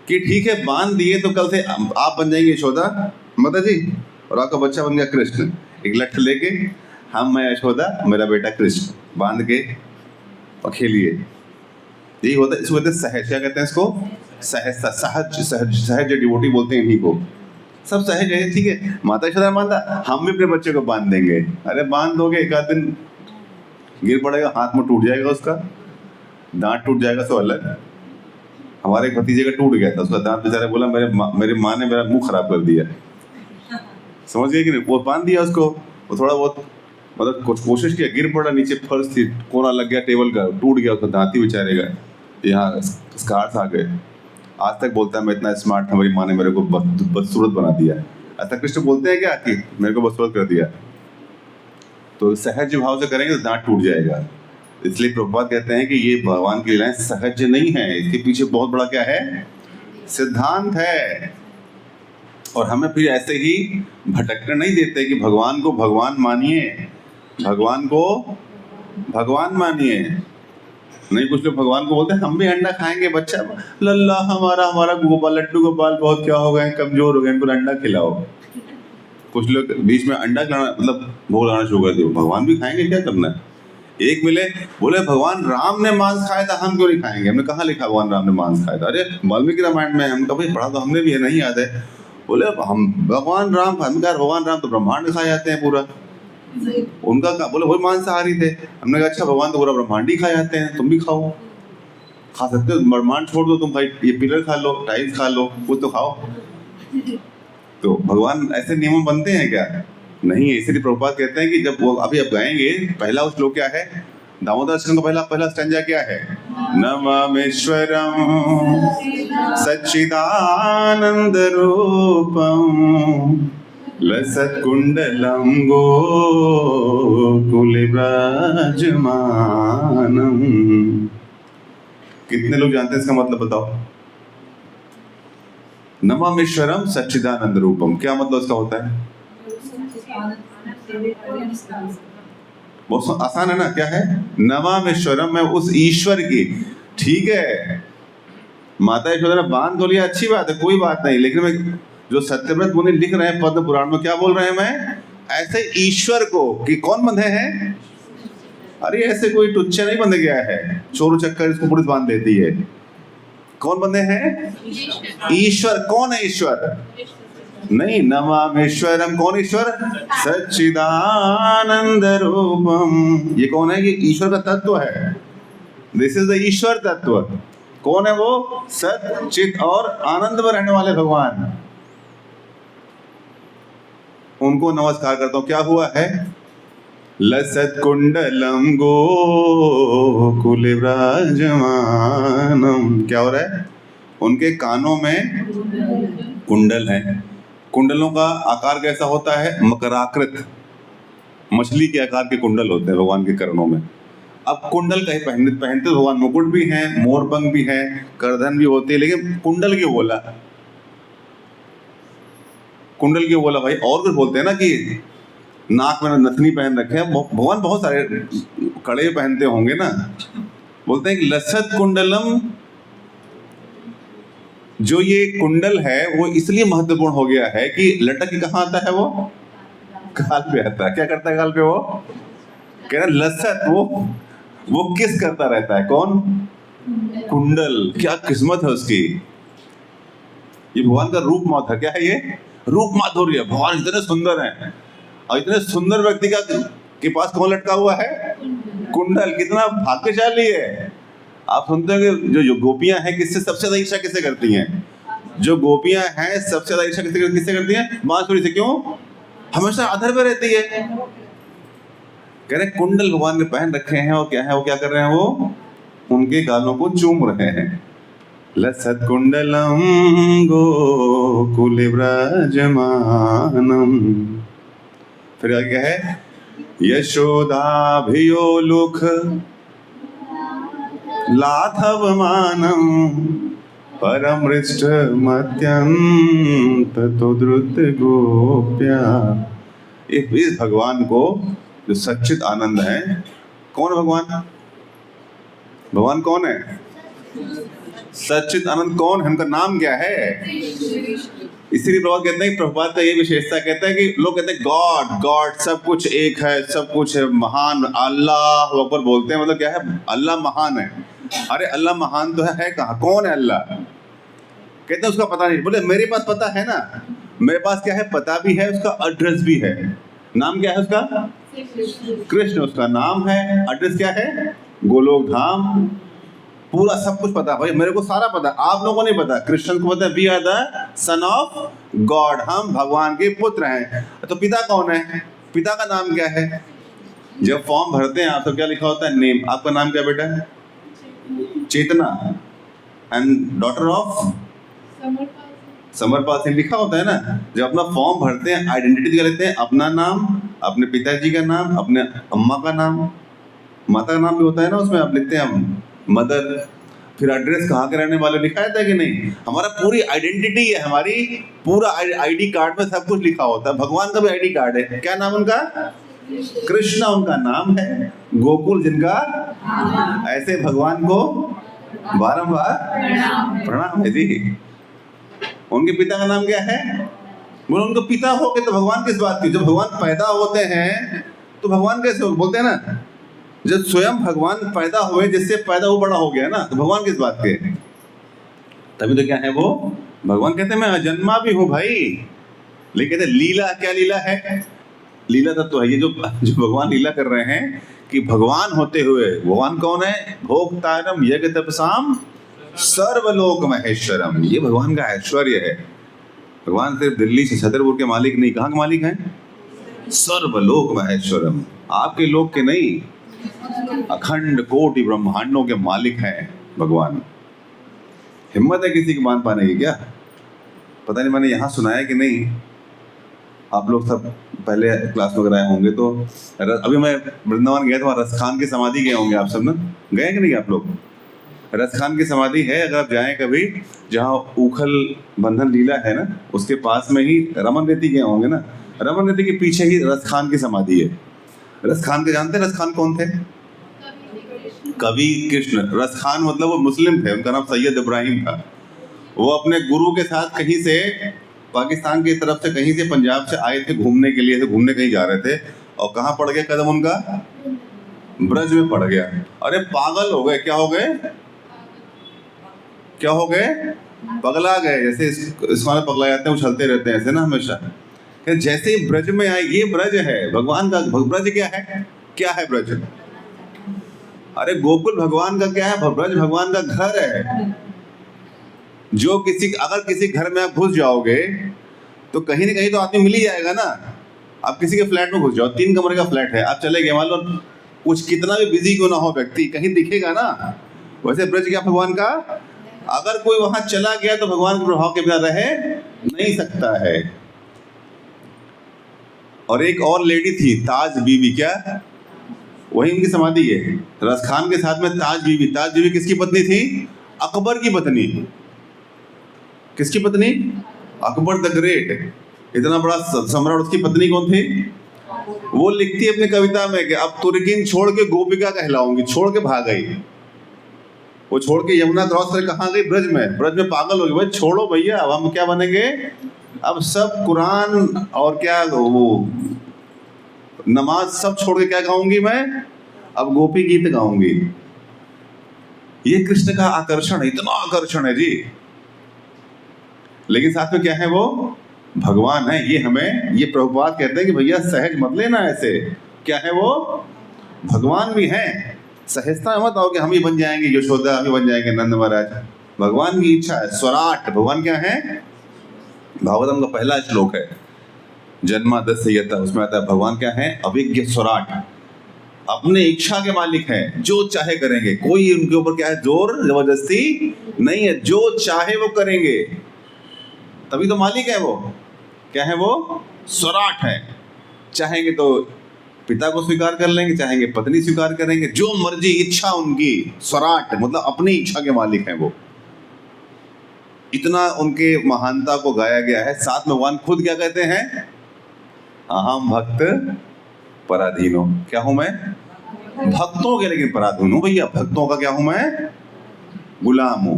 [SPEAKER 1] कि ठीक है बांध दिए तो कल से आप बन जाएंगे यशोदा माता जी, और आपका बच्चा बन गया कृष्ण। एक लठ लेके मैं यशोदा, मेरा बेटा कृष्ण, बांध के और खेलिए। यही होता है। इसको कहते हैं सहज। क्या कहते हैं इसको? सहज डिवोटी बोलते हैं इन्हीं को। सब सहज है, ठीक है। माता यशोदा बांधा, हम भी अपने बच्चे को बांध देंगे। अरे बांध दोगे, एक आध दिन गिर पड़ेगा, हाथ में टूट जाएगा, उसका दांत टूट जाएगा, सो अलग। हमारे एक भतीजे का टूट गया था, उसका दांत बेचारा बोला मेरी माँ ने मेरा मुंह खराब कर दिया। समझ गए कि नहीं? वो बांध दिया उसको। वो थोड़ा बहुत मतलब कुछ कोशिश किया, गिर पड़ा नीचे, फर्श थी, कोना लग गया टेबल का, टूट गया उसका दांत ही बेचारे का, यहाँ स्कार्स आ गए। आज तक बोलता है मैं इतना स्मार्ट था, मेरी माँ ने मेरे को बदसूरत बना दिया। ऐसा कृष्ण बोलते हैं क्या कि मेरे को बदसूरत कर दिया? तो सहज भाव से करेंगे तो दांत टूट जाएगा। इसलिए प्रभुपाद कहते हैं कि ये भगवान की लीलाएं सहज नहीं है, इसके पीछे बहुत बड़ा क्या है? सिद्धांत है। और हमें फिर ऐसे ही भटकने नहीं देते कि भगवान को भगवान मानिए, भगवान को भगवान मानिए। नहीं, कुछ लोग भगवान को बोलते हैं हम भी अंडा खाएंगे, बच्चा लल्ला हमारा गोपाल, लड्डू गोपाल बहुत क्या हो गए, कमजोर हो गए, इनको अंडा खिलाओ। कुछ लोग बीच में अंडा खिलाना मतलब भोग लगाना शुरू कर दिया, भगवान भी खाएंगे, क्या करना है? एक मिले बोले भगवान राम ने मांस खाया था, हम क्यों नहीं खाएंगे? हमने कहाँ लिखा भगवान राम ने मांस खाया था? अरे वाल्मीकि रामायण में, हम कभी पढ़ा तो हमने भी है, नहीं याद है। बोले हम भगवान राम, भगवान राम तो ब्रह्मांड खाए जाते हैं पूरा, उनका क्या? बोले वही मांसाहारी थे। हमने कहा अच्छा, भगवान तो पूरा ब्रह्मांड ही खाए जाते हैं, तुम भी खाओ, खा सकते हो, ब्रह्मांड छोड़ दो तुम भाई, ये पिलर खा लो, टाइल्स खा लो, कुछ तो खाओ। तो भगवान ऐसे नियम बनते हैं क्या? नहीं है। इसीलिए प्रभुपाद कहते हैं कि जब वो अभी आप गाएंगे, पहला श्लोक क्या है? दामोदर का पहला स्टैंजा क्या है? नमामीश्वरम सच्चिदानंद रूपम लसत्कुंडलम गोकुले विराजमानम। कितने लोग जानते हैं इसका मतलब? बताओ। नमामीश्वरम सच्चिदानंद रूपम, क्या मतलब इसका होता है? बहुत आसान है ना? क्या है? नमामीश्वरम, मैं उस ईश्वर की, ठीक है माता यशोदा ने बांध तो लिया, अच्छी बात है, कोई बात नहीं, लेकिन मैं जो सत्यव्रत मुनि लिख रहे हैं पद्म पुराण में, क्या बोल रहे हैं? मैं ऐसे ईश्वर को कि कौन बंधे हैं? अरे ऐसे कोई टुच्चे नहीं बंधे गया है, चोर चक्कर इसको पुलिस बांध देती है। कौन बंधे हैं? ईश्वर। कौन है ईश्वर? नहीं, नमामीश्वरम, कौन ईश्वर? सच्चिदानंद रूपम। ये कौन है? ये ईश्वर का तत्व है, दिस इज द ईश्वर तत्व। कौन है वो? सत चित और आनंद में रहने वाले भगवान, उनको नमस्कार करता हूं। क्या हुआ है? लसत कुंडलम गोकुल विराजमानम। क्या हो रहा है? उनके कानों में कुंडल है। कुंडलों का आकार कैसा होता है? मकराकृत, मछली के आकार के कुंडल होते हैं भगवान के कर्णों में। अब कुंडल कहीं पहनते भगवान मुकुट भी हैं, मोरपंख भी है, करधन भी होती है, लेकिन कुंडल क्यों बोला? कुंडल क्यों बोला भाई? और कुछ बोलते हैं ना कि नाक में नथनी पहन रखे हैं, भगवान बहुत सारे कड़े पहनते होंगे ना, बोलते हैं कि लसत कुंडलम। जो ये कुंडल है वो इसलिए महत्वपूर्ण हो गया है कि लटक कहाँ आता है? वो गाल पे आता है। क्या करता है गाल पे? वो कह रहे लसत, वो किस करता रहता है। कौन? कुंडल। क्या किस्मत है उसकी। ये भगवान का रूप माधुर्य। क्या है ये? रूप माधुर्य। भगवान इतने सुंदर हैं, और इतने सुंदर व्यक्ति के पास कौन लटका हुआ है? कुंडल। कितना भाग्यशाली है। आप सुनते हैं कि जो गोपियां हैं, किससे सबसे ज्यादा ईर्ष्या किससे करती हैं? जो गोपियां हैं सबसे ज्यादा ईर्ष्या किससे करती हैं? बांसुरी से। क्यों? हमेशा अधर पे रहती है। कह रहे कुंडल भगवान ने पहन रखे हैं, और क्या है वो, क्या कर रहे हैं? वो उनके गालों को चूम रहे हैं। लसत कुंडलम गोकुल व्रजमानम। फिर आगे क्या है? यशोदाभियोलुख लाघवमानम परमृष्ट मत्यंत तो द्रुत गोप्या। इस भगवान को जो सच्चित आनंद है, कौन भगवान? भगवान कौन है? सच्चित आनंद कौन है? उनका नाम क्या है? इसीलिए प्रभुपाद कहते हैं, प्रभुपाद का ये विशेषता कहते हैं कि लोग कहते हैं गॉड गॉड, सब कुछ एक है, सब कुछ है, महान अल्लाह अकबर बोलते हैं। मतलब क्या है? अल्लाह महान है। अरे अल्लाह महान तो है कहाँ? कौन है अल्लाह? कहते हैं उसका पता नहीं। बोले मेरे पास पता है ना। मेरे पास क्या है? पता भी है, उसका एड्रेस भी है। नाम क्या है उसका? कृष्ण उसका नाम है। एड्रेस क्या है? गोलोक धाम। पूरा सब कुछ पता भाई, मेरे को सारा पता, आप लोगों को नहीं पता। कृष्ण को पता है we are the son of God, हम भगवान के पुत्र हैं। तो पिता कौन है? पिता का नाम क्या है? जब फॉर्म भरते हैं आप तो क्या लिखा होता है? नेम। आपका नाम क्या बेटा? Chetna. And daughter of Samarpal Singh लिखा होता है ना। जब अपना फॉर्म भरते हैं आइडेंटिटी क्या लेते हैं? अपना नाम, अपने पिताजी का नाम, अपने अम्मा का नाम, माता का नाम भी होता है ना उसमें, आप लिखते हैं मदर। फिर एड्रेस कहाँ के रहने वाले लिखा रहता है कि नहीं? हमारा पूरी आइडेंटिटी है, हमारी पूरा आईडी कार्ड में सब कुछ लिखा होता है। भगवान का भी आईडी कार्ड है। क्या नाम उनका? कृष्णा उनका नाम है। गोकुल जिनका, ऐसे भगवान को बारंबार प्रणाम है जी। उनके पिता का नाम क्या है? बोलो उनके पिता हो के तो भगवान किस बात की? जब भगवान पैदा होते हैं तो भगवान कैसे हो? बोलते हैं ना जब स्वयं भगवान पैदा हुए, जिससे पैदा वो बड़ा हो गया ना, तो भगवान किस बात के? तभी तो क्या है वो भगवान कहते हैं मैं अजन्मा भी हूँ भाई। लेकिन कहते लीला, क्या लीला है? लीला तत्व तो है ये जो भगवान लीला कर रहे हैं कि भगवान होते हुए, भगवान कौन है? भोक्तारम यज्ञ तपसाम सर्वलोक महेश्वरम। ये भगवान का ऐश्वर्य है। भगवान सिर्फ दिल्ली से छतरपुर के मालिक नहीं, कहाँ के मालिक हैं? सर्वलोक महेश्वरम। आपके लोक के नहीं, अखंड कोटि ब्रह्मांडों के मालिक हैं भगवान। हिम्मत है किसी की मान पाने की क्या? पता नहीं मैंने यहाँ सुनाया कि नहीं, आप लोग सब पहले क्लास में कराए होंगे। तो अभी मैं वृंदावन गया था, वहाँ रसखान की समाधि गए होंगे आप सब ना, गए कि नहीं आप लोग? रसखान की समाधि है, अगर आप जाएं कभी, जहाँ उखल बंधन लीला है ना, उसके पास में ही रमन रेती गए होंगे ना। रमन रेती के पीछे ही रसखान की समाधि है। रसखान के जानते हैं? रसखान कौन थे? कवि कृष्ण। रसखान मतलब वो मुस्लिम थे, उनका नाम सैयद इब्राहिम था। वो अपने गुरु के साथ कहीं से पाकिस्तान की तरफ से, कहीं से पंजाब से आए थे घूमने के लिए, घूमने कहीं जा रहे थे, और कहाँ पड़ गया कदम उनका? ब्रज में पड़ गया। अरे पागल हो गए। क्या हो गए? क्या हो गए? पगला गए। जैसे इसमें पगला जाते हैं, उछलते रहते हैं ऐसे ना हमेशा। जैसे ही ब्रज में आए, ये ब्रज है भगवान का। ब्रज क्या है? क्या है ब्रज? अरे गोकुल भगवान का क्या है? ब्रज भगवान का घर है। जो अगर किसी घर में आप घुस जाओगे तो कहीं ना कहीं तो आदमी मिल ही जाएगा ना। आप किसी के फ्लैट में घुस जाओ, 3 कमरे का फ्लैट है, आप चले गए, मान लो कुछ कितना भी बिजी क्यों ना हो व्यक्ति, कहीं दिखेगा ना। वैसे ब्रज क्या भगवान का? अगर कोई वहां चला गया तो भगवान के प्रभाव के बिना रह नहीं सकता है। और एक और लेडी थी, ताज बीबी। क्या? वही उनकी समाधि है। रसखान के साथ में ताज बीबी। ताज बीबी किसकी पत्नी थी? अकबर की पत्नी। किसकी पत्नी? अकबर द ग्रेट, इतना बड़ा सम्राट, उसकी पत्नी कौन थी? वो लिखती है अपनी कविता में कि अब तुर्किन छोड़ के गोपिका कहलाऊंगी। छोड़ के भाग गई। वो छोड़ के यमुना क्रॉस कर कहाँ गई? ब्रज में। ब्रज में पागल हो गई। भाई छोड़ो भैया, अब हम क्या बनेंगे? अब सब कुरान और क्या वो नमाज सब छोड़ के क्या गाऊंगी मैं? अब गोपी गीत गाऊंगी। ये कृष्ण का आकर्षण, इतना आकर्षण है जी। लेकिन साथ में क्या है? वो भगवान है। ये हमें, ये प्रभुपाद कहते हैं कि भैया सहज मत लेना ऐसे। क्या है वो? भगवान भी हैं। सहजता मत आओ कि हम ही बन जाएंगे यशोदा, हम ही बन जाएंगे नंद महाराज। भगवान की इच्छा है। स्वराट भगवान क्या है? भागवतम का पहला श्लोक है, जन्मादस्य यथा, उसमें आता है भगवान क्या है? अभिज्ञ स्वराट, अपने इच्छा के मालिक हैं, जो चाहे करेंगे। कोई उनके ऊपर क्या है? जोर जबरदस्ती नहीं है, जो चाहे वो करेंगे। तभी तो मालिक है वो। क्या है वो? स्वराट है। चाहेंगे तो पिता को स्वीकार कर लेंगे, चाहेंगे पत्नी स्वीकार करेंगे, जो मर्जी, इच्छा उनकी। स्वराट मतलब अपनी इच्छा के मालिक हैं वो। इतना उनके महानता को गाया गया है। साथ में भगवान खुद क्या कहते हैं? अहम भक्त पराधीनो। क्या हूं मैं? भक्तों के लेकिन पराधीन हूं भैया। भक्तों का क्या हूं मैं? गुलाम हूं।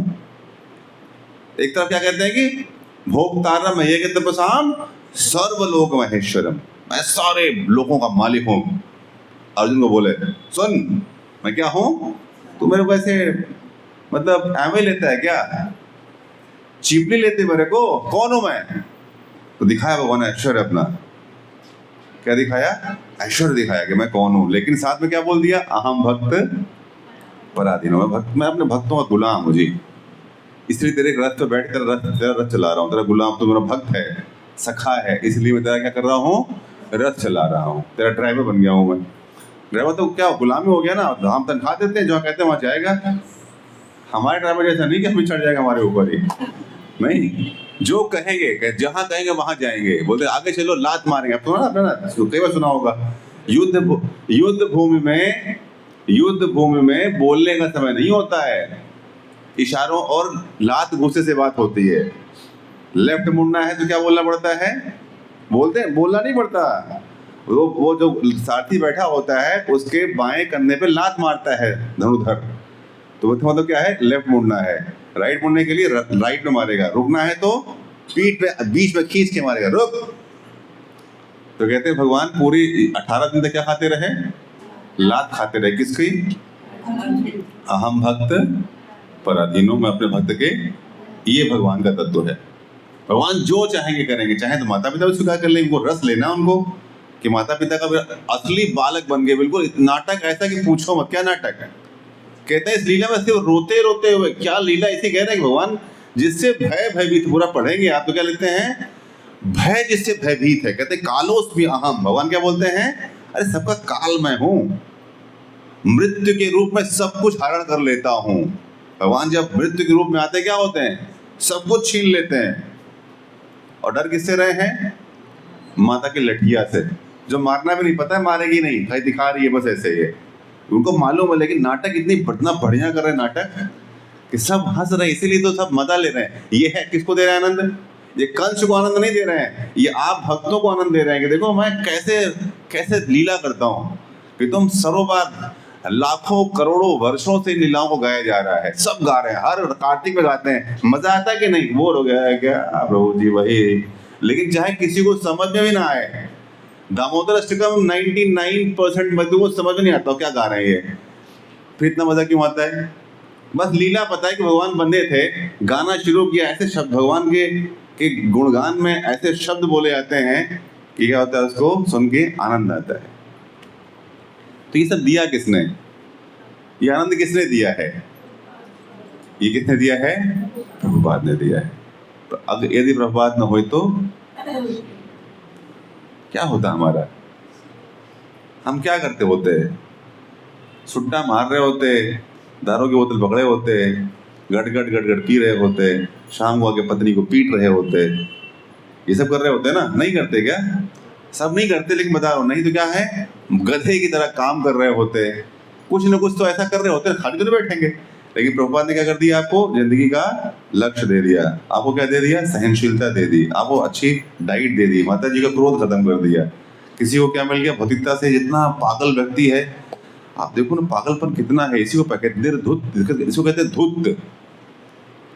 [SPEAKER 1] एक तरफ क्या कहते हैं कि भोक्तारम ये कहते पसाम सर्वलोक महेश्वरम, मैं सारे लोगों का मालिक हूं। अर्जुन को बोले सुन, मैं क्या हूं? तू मेरे को ऐसे मतलब एवं लेता है क्या? चीपली लेते मेरे को? कौन हूं मैं? तो दिखाया भगवान ऐश्वर्य अपना। क्या दिखाया? ऐश्वर्य दिखाया कि मैं कौन हूं। लेकिन साथ में क्या बोल दिया? अहम भक्त पराधीन, मैं अपने भक्तों का गुलाम हूं जी। इसलिए तेरे रथ पे बैठ कर तेरा रथ चला रहा हूँ। तेरा गुलाम तो मेरा भक्त है, सखा है, इसलिए मैं तेरा क्या कर रहा हूँ? रथ चला रहा हूँ। तेरा ड्राइवर बन गया हूँ मैं। ड्राइवर तो क्या गुलामी हो गया ना। हम तनख्वाह देते हैं, जहाँ कहते हैं वहाँ जाएगा। हमारे ड्राइवर जैसा नहीं कि हमें चढ़ जाएगा हमारे ऊपर ही, नहीं। जो कहेंगे, जहाँ कहेंगे वहाँ जाएंगे। बोलते आगे चलो, लात मारेंगे। अब तो ना कई बार सुना होगा, युद्ध भूमि में बोलने का समय नहीं होता है, इशारों और लात गुस्से से बात होती है। लेफ्ट मुड़ना है तो क्या बोलना पड़ता है? बोलना नहीं पड़ता। वो जो सारथी बैठा होता है उसके बाएं कंधे पे लात मारता है धनुधर। तो मतलब क्या है? लेफ्ट मुड़ना है। राइट मुड़ने के लिए राइट में मारेगा। रुकना है तो पीठ पे बीच में खींच के मारेगा, रुक। तो कहते हैं भगवान पूरी 18 दिन तक क्या खाते रहे? लात खाते रहे। किसकी? अहम भक्त पराधीनो, मैं अपने भक्त के। ये भगवान का तत्व है। भगवान जो चाहेंगे करेंगे। चाहे तो माता पिता भी स्वीकार कर लेंगे, उनको रस लेना उनको कि माता पिता का असली बालक बन गए। बिल्कुल नाटक ऐसा कि पूछो मत। क्या नाटक है? कहते हैं इस लीला में सिर्फ रोते रोते हुए। क्या लीला? इसे कह रहे हैं कि भगवान जिससे भयभीत, पूरा पढ़ेंगे आप तो क्या लिखते हैं? भय जिससे भयभीत है। कहते कालोस्मि अहम। भगवान क्या बोलते हैं? अरे सबका काल मैं हूं, मृत्यु के रूप में सब कुछ हरण कर लेता हूं। भगवान जब मृत्यु के रूप में आते क्या होते हैं? सब कुछ छीन लेते हैं। और डर किससे रहे हैं? माता की लठिया से, जो मारना भी नहीं पता है, मारेगी नहीं, भाई दिखा रही है बस ऐसे ही है, उनको मालूम है। लेकिन नाटक इतना बढ़िया कर रहे हैं नाटक कि सब हंस रहे हैं, इसीलिए तो सब मजा ले रहे हैं। ये है किसको दे रहे हैं आनंद? ये कंस को आनंद नहीं दे रहे हैं, ये आप भक्तों को आनंद दे रहे हैं कि देखो मैं कैसे लीला करता हूँ। कि तुम सरोबार लाखों करोड़ों वर्षों से लीलाओं को गाया जा रहा है, सब गा रहे हैं, हर कार्तिक में गाते हैं। मजा आता है कि नहीं? बोर हो गया है क्या प्रभु जी? वही। लेकिन चाहे किसी को समझ में भी ना आए, दामोदर अष्टकम 99% मध्य को समझ में नहीं आता क्या गा रहे हैं ये, फिर इतना मजा क्यों आता है? बस लीला पता है कि भगवान बंदे थे, गाना शुरू किया, ऐसे शब्द भगवान के गुणगान में ऐसे शब्द बोले जाते हैं कि क्या होता है, उसको सुन के आनंद आता है। तो ये सब दिया किसने? ये आनंद किसने दिया है? ये किसने दिया है? प्रभुपाद ने दिया है। तो अगर यदि प्रभुपाद न हो तो क्या होता हमारा? हम क्या करते होते? सुट्टा मार रहे होते, दारू की बोतल पकड़े होते, गट गट पी रहे होते, शाम को आके पत्नी को पीट रहे होते। ये सब कर रहे होते ना? नहीं करते क्या? सब नहीं करते, लेकिन बता रहा हूं, नहीं तो क्या है, गधे की तरह काम कर रहे होते, कुछ न कुछ तो ऐसा कर रहे होते, खाली तो नहीं बैठेंगे। लेकिन प्रभुपाद ने क्या कर दिया? आपको जिंदगी का लक्ष्य दे दिया। आपको क्या दे दिया? सहनशीलता दे दी। आपको अच्छी डाइट दे दी। माता जी का क्रोध खत्म कर दिया। किसी को क्या मिल गया? भौतिकता से जितना पागल व्यक्ति है, आप देखो ना पागलपन कितना है। इसी को धूत, इसको कहते हैं धूत।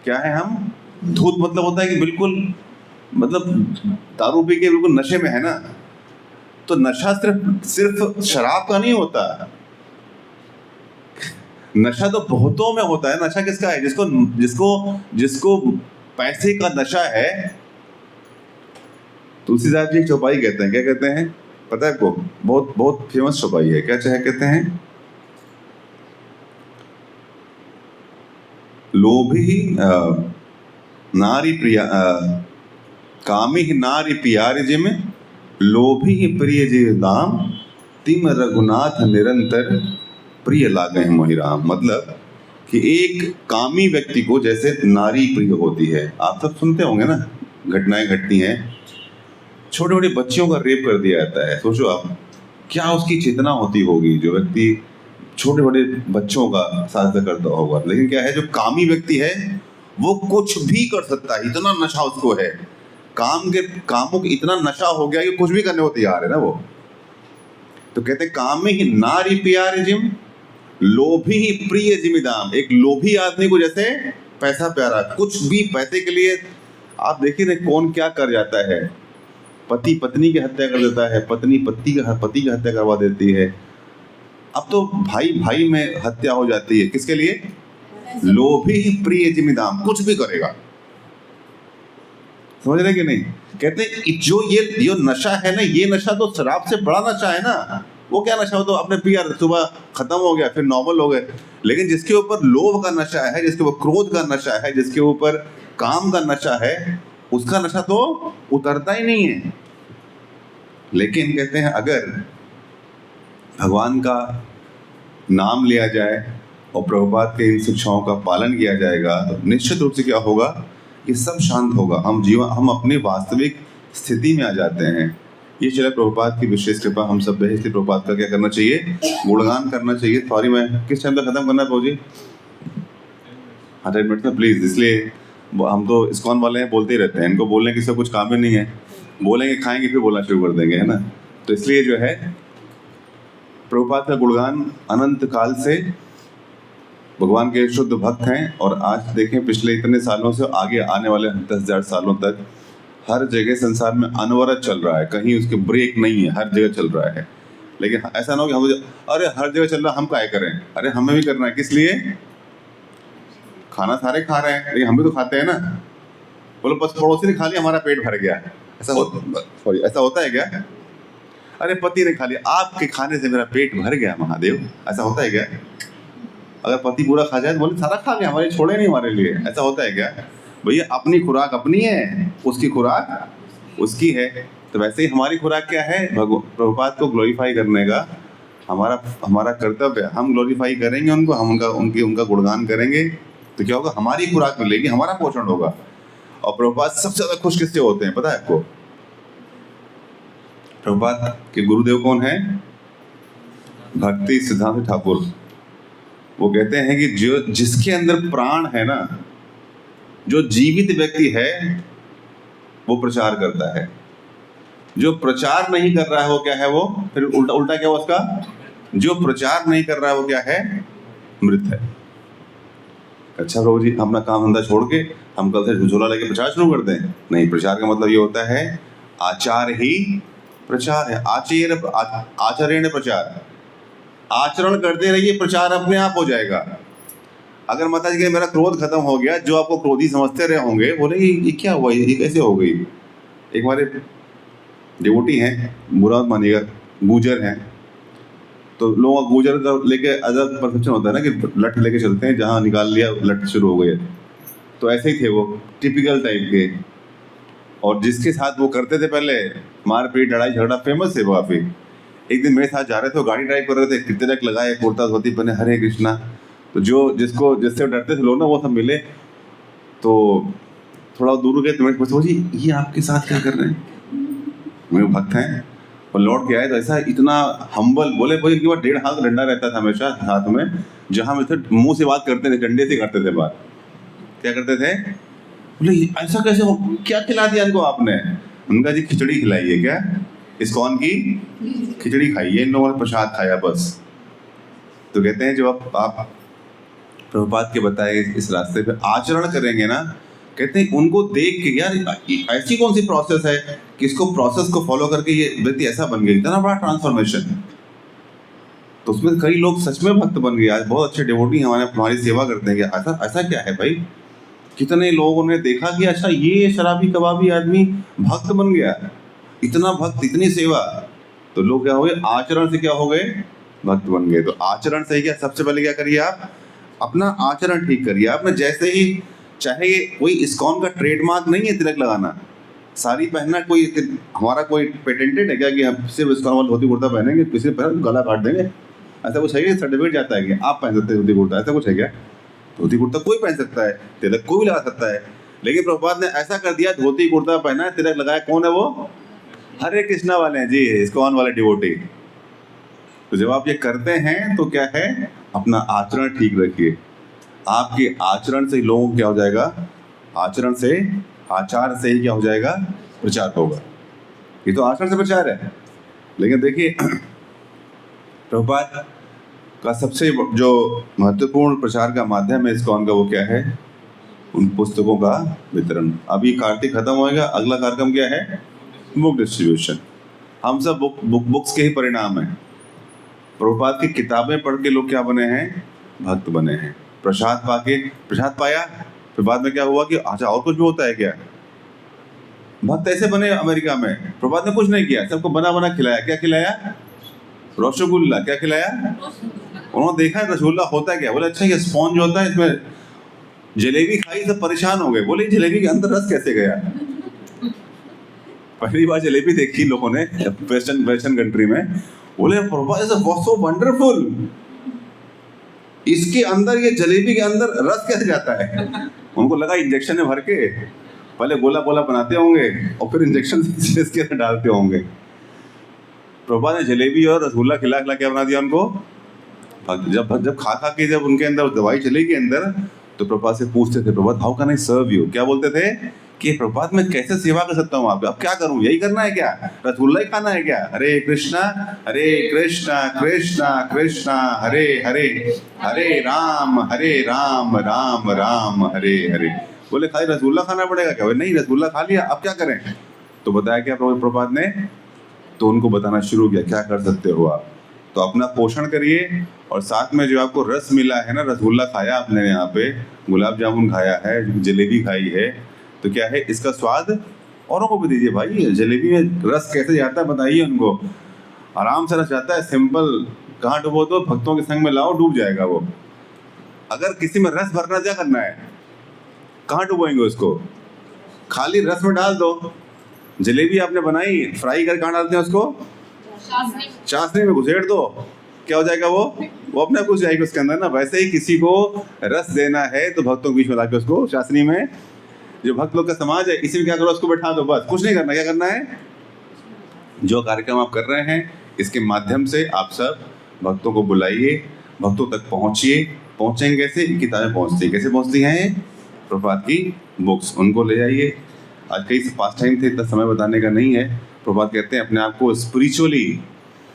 [SPEAKER 1] क्या है हम? धूत मतलब होता है कि बिल्कुल, मतलब दारू पी के बिल्कुल नशे में है ना, तो नशा सिर्फ शराब का नहीं होता, नशा तो बहुतों में होता है। नशा किसका है? जिसको जिसको जिसको पैसे का नशा है। तुलसीदास जी एक चौपाई कहते हैं, क्या कहते हैं पता है आपको? बहुत बहुत फेमस चौपाई है। क्या चाहे कहते हैं? लोभी नारी प्रिया कामी नारी प्यारे जिम, लोभी प्रिय जी दाम, तिम रघुनाथ निरंतर प्रिय लागे मोहि राम। मतलब कि एक कामी व्यक्ति को जैसे नारी प्रिय होती है, आप सब सुनते होंगे ना, घटनाएं घटती हैं, छोटे छोटे बच्चियों का रेप कर दिया जाता है। सोचो आप क्या उसकी चेतना होती होगी जो व्यक्ति छोटे छोटे बच्चों का साथ करता होगा। लेकिन क्या है, जो कामी व्यक्ति है वो कुछ भी कर सकता है, इतना नशा उसको है, कामों को इतना नशा हो गया कि कुछ भी करने को तैयार है ना वो। तो कहते काम ही नारी प्यारे जिम, लोभी ही प्रिय जिमिदाम। एक लोभी आदमी को जैसे पैसा प्यारा, कुछ भी पैसे के लिए आप देखिए ना कौन क्या कर जाता है। पति पत्नी की हत्या कर देता है, पत्नी पति की हत्या करवा देती है। अब तो भाई भाई में हत्या हो जाती है, किसके लिए? लोभी ही प्रिय जिमिदाम, कुछ भी करेगा। समझ रहे कि नहीं? कहते हैं जो ये नशा है ना, ये नशा तो शराब से बड़ा नशा है ना। वो क्या नशा हो, तो आपने पिया, सुबह खत्म हो गया, फिर नॉर्मल हो गए। लेकिन जिसके ऊपर लोभ का नशा है, जिसके ऊपर क्रोध का नशा है, जिसके ऊपर काम का नशा है, उसका नशा तो उतरता ही नहीं है। लेकिन कहते हैं अगर भगवान का नाम लिया जाए और प्रभुपाद के इन शिक्षाओं का पालन किया जाएगा तो निश्चित रूप से क्या होगा, ये सब शांत होगा। हम अपनी वास्तविक स्थिति में आ जाते हैं। ये चले प्रभुपाद की विशेष कृपा हम सब पे। इसलिए प्रभुपाद का क्या करना चाहिए? गुणगान करना चाहिए। सॉरी, मैं किस टाइम तक खत्म करना है पहुँची? 100 मिनट में प्लीज़। इसलिए हम तो इस्कॉन वाले हैं, बोलते ही रहते हैं, इनको बोलने की सब कुछ काम ही नहीं है। बोलेंगे, खाएंगे, फिर बोलना शुरू कर देंगे, है ना। तो इसलिए जो है प्रभुपाद का गुणगान अनंत काल से भगवान के शुद्ध भक्त हैं। और आज देखें पिछले इतने सालों से आगे आने वाले 10,000 सालों तक हर जगह संसार में अनवरत चल रहा है, कहीं उसके ब्रेक नहीं है, हर जगह चल रहा है। लेकिन ऐसा ना हो कि हम अरे हर जगह चल रहा हम क्या करें, अरे हमें भी करना है। किस लिए? खाना सारे खा रहे हैं, लेकिन हम भी तो खाते हैं ना। बोलो बस पड़ोसी ने खा लिया हमारा पेट भर गया, ऐसा होता है क्या? अरे पति ने खा लिया, आपके खाने से मेरा पेट भर गया महादेव, ऐसा होता है क्या? अगर पति पूरा खा जाए तो बोले सारा खा गया, हमारे छोड़े नहीं हमारे लिए, ऐसा होता है क्या? भैया अपनी खुराक अपनी है, उसकी खुराक उसकी है। तो वैसे ही हमारी खुराक क्या है? प्रभुपाद को ग्लोरीफाई करने का हमारा कर्तव्य है। हम ग्लोरीफाई करेंगे उनको, हम उनका गुणगान करेंगे तो क्या होगा? हमारी खुराक मिलेगी, हमारा पोषण होगा। और प्रभुपाद सबसे ज्यादा खुश किससे होते हैं पता है आपको? प्रभुपाद के गुरुदेव कौन है? भक्ति सिद्धांत ठाकुर। वो कहते हैं कि जो जिसके अंदर प्राण है ना, जो जीवित व्यक्ति है वो प्रचार करता है। जो प्रचार नहीं कर रहा है वो क्या है? वो फिर उल्टा क्या हुआ उसका? जो प्रचार नहीं कर रहा है वो क्या है? मृत है। अच्छा प्रभु जी, अपना काम धंधा छोड़ के हम कल से झोला लेके प्रचार शुरू कर दें? नहीं, प्रचार का मतलब ये होता है आचार ही प्रचार है। आचरण प्रचार, आचरण करते रहिए, प्रचार अपने आप हो जाएगा। अगर माता जी के मेरा क्रोध खत्म हो गया, जो आपको क्रोधी समझते रहे होंगे, बोले ये क्या हुआ, ये कैसे हो गई। एक हमारे डिवोटी हैं, बुरा मत मानिएगा, गुजर हैं, तो लोगों का गुजर का लेके अदर परसेप्शन होता है ना कि लठ लेके चलते हैं, जहाँ निकाल लिया लठ शुरू हो गए। तो ऐसे ही थे वो, टिपिकल टाइप के। और जिसके साथ वो करते थे पहले मारपीट लड़ाई झगड़ा, फेमस है वो काफ़ी। एक दिन मेरे साथ जा रहे थे, गाड़ी ड्राइव कर रहे थे, तिलक लगाए, कुर्ता धोती पहने, हरे कृष्णा। तो जिससे डरते थे लोग ना, वो सब मिले तो थोड़ा दूर गए। तो मैं पूछा जी ये आपके साथ क्या कर रहे हैं? मेरे भक्त हैं। और लौट के आए तो ऐसा इतना हम्बल, बोले भाई इनके पास 1.5 हाथ डंडा रहता था हमेशा हाथ में, जहाँ में थे मुँह से बात करते थे, डंडे से करते थे बात। क्या करते थे? बोले ऐसा कैसे हो, क्या खिला दिया इनको आपने? उनका जी खिचड़ी खिलाई है क्या? इस्कॉन की खिचड़ी खाई है इन लोगों ने, प्रसाद खाया बस। तो कहते हैं जब आप प्रभुपाद के बताए इस रास्ते पे आचरण करेंगे ना, कहते हैं उनको देख के यार ऐसी कौन सी प्रोसेस है कि इसको प्रोसेस को फॉलो करके ये व्यक्ति ऐसा बन गया, इतना बड़ा ट्रांसफॉर्मेशन। तो उसमें कई लोग सच में भक्त बन गए, आज बहुत अच्छे डिवोटी हमारी सेवा करते हैं। ऐसा ऐसा क्या है भाई? कितने लोगों ने देखा कि अच्छा ये शराबी कबाबी आदमी भक्त बन गया, इतना भक्त, इतनी सेवा। तो लोग क्या हो गए, आचरण से क्या हो गए, भक्त बन गए। तो आचरण से क्या, सबसे पहले क्या करिए आप, अपना आचरण ठीक करिए। आपने जैसे ही, चाहे कोई इस्कॉन का ट्रेडमार्क नहीं है तिलक लगाना, साड़ी पहनना कोई हमारा कोई पेटेंटेड है क्या कि हम सिर्फ इस्कॉन वाला धोती कुर्ता पहनेंगे, किसी पहन गला काट देंगे, ऐसा कुछ है क्या? सर्टिफिकेट जाता है कि आप पहन सकते हैं धोती कुर्ता, ऐसा कुछ है क्या? धोती कुर्ता कोई पहन सकता है, तिलक कोई भी लगा सकता है। लेकिन प्रभुपाद ने ऐसा कर दिया, धोती कुर्ता पहना है, तिलक लगाया, कौन है वो? हरे कृष्णा वाले हैं जी, इस्कॉन वाले डिवोटी। तो जब आप ये करते हैं तो क्या है, अपना आचरण ठीक रखिए। आपके आचरण से लोगों को क्या हो जाएगा, आचरण से, आचार से ही क्या हो जाएगा, प्रचार होगा। ये तो आचरण से प्रचार है। लेकिन देखिए प्रभुपाद का सबसे जो महत्वपूर्ण प्रचार का माध्यम है इस्कॉन का, वो क्या है, उन पुस्तकों का वितरण। अभी कार्तिक खत्म होएगा, अगला कार्यक्रम क्या है, बुक डिस्ट्रीब्यूशन। हम सब बुक्स के ही परिणाम हैं। प्रभुपाद की किताबें पढ़ के लोग क्या बने हैं, भक्त बने हैं। प्रसाद पाके, प्रसाद पाया, फिर बाद में क्या हुआ कि अच्छा और कुछ भी होता है क्या, भक्त ऐसे बने। अमेरिका में प्रभुपाद ने कुछ नहीं किया, सबको बना बना खिलाया। क्या खिलाया, रसगुल्ला। क्या खिलाया, उन्होंने देखा है रसगुल्ला होता क्या, बोले अच्छा ये स्पॉन्ज होता है, इसमें जलेबी खाई, सब परेशान हो गए, बोले जलेबी के अंदर रस कैसे गया। पहली बार जलेबी देखी लोगों ने वेस्टर्न कंट्री में, बोले प्रभुपाद सो वंडरफुल, इसके अंदर, ये जलेबी के अंदर रस कैसे जाता है। उनको लगा इंजेक्शन में भर के पहले गोला गोला बनाते होंगे और फिर इंजेक्शन इसके अंदर डालते होंगे। प्रभुपाद ने जलेबी और रसगुल्ला खिला खिला क्या बना दिया उनको। जब खा खा के जब उनके अंदर दवाई चली गई अंदर, तो प्रभुपाद से पूछते थे, Prabhupada how can I serve you. क्या बोलते थे कि प्रभुपाद मैं कैसे सेवा कर सकता हूँ आपका, अब क्या करूँ, यही करना है क्या, रसगुल्ला ही खाना है क्या। हरे कृष्णा कृष्णा कृष्णा हरे हरे, हरे राम राम राम हरे हरे। बोले खाली रसगुल्ला खाना पड़ेगा क्या, नहीं रसगुल्ला खा लिया, अब क्या करें। तो बताया क्या प्रभुपाद ने, तो उनको बताना शुरू किया क्या कर सकते हो आप। तो अपना पोषण करिए, और साथ में जो आपको रस मिला है ना, रसगुल्ला खाया आपने, यहाँ पे गुलाब जामुन खाया है, जलेबी खाई है, तो क्या है, इसका स्वाद औरों को भी दीजिए भाई। जलेबी में रस कैसे जाता है बताइए उनको, आराम से रस जाता है, सिंपल। कहाँ डूबो, तो भक्तों के संग में लाओ, डूब जाएगा वो। अगर किसी में रस भरना, क्या करना है, कहाँ डुबोएंगे उसको, खाली रस में डाल दो। जलेबी आपने बनाई, फ्राई कर, कहाँ डालते हैं उसको, चाशनी में घुसेड़ दो, क्या हो जाएगा वो अपने आप घुस जाएगी उसके अंदर ना। वैसे ही किसी को रस देना है तो भक्तों के बीच में लाके उसको चाशनी में, जो भक्त लोग का समाज है, इसी में क्या करो, उसको बैठा दो, बस कुछ नहीं करना। क्या करना है, जो कार्यक्रम आप कर रहे हैं इसके माध्यम से आप सब भक्तों को बुलाइए, भक्तों तक पहुँचिए। पहुँचेंगे कैसे, किताबें पहुँचती कैसे पहुँचती हैं, प्रभुपाद की बुक्स, उनको ले जाइए। आज कई पास टाइम थे, इतना समय बताने का नहीं है। प्रभुपाद कहते हैं अपने आप को स्पिरिचुअली,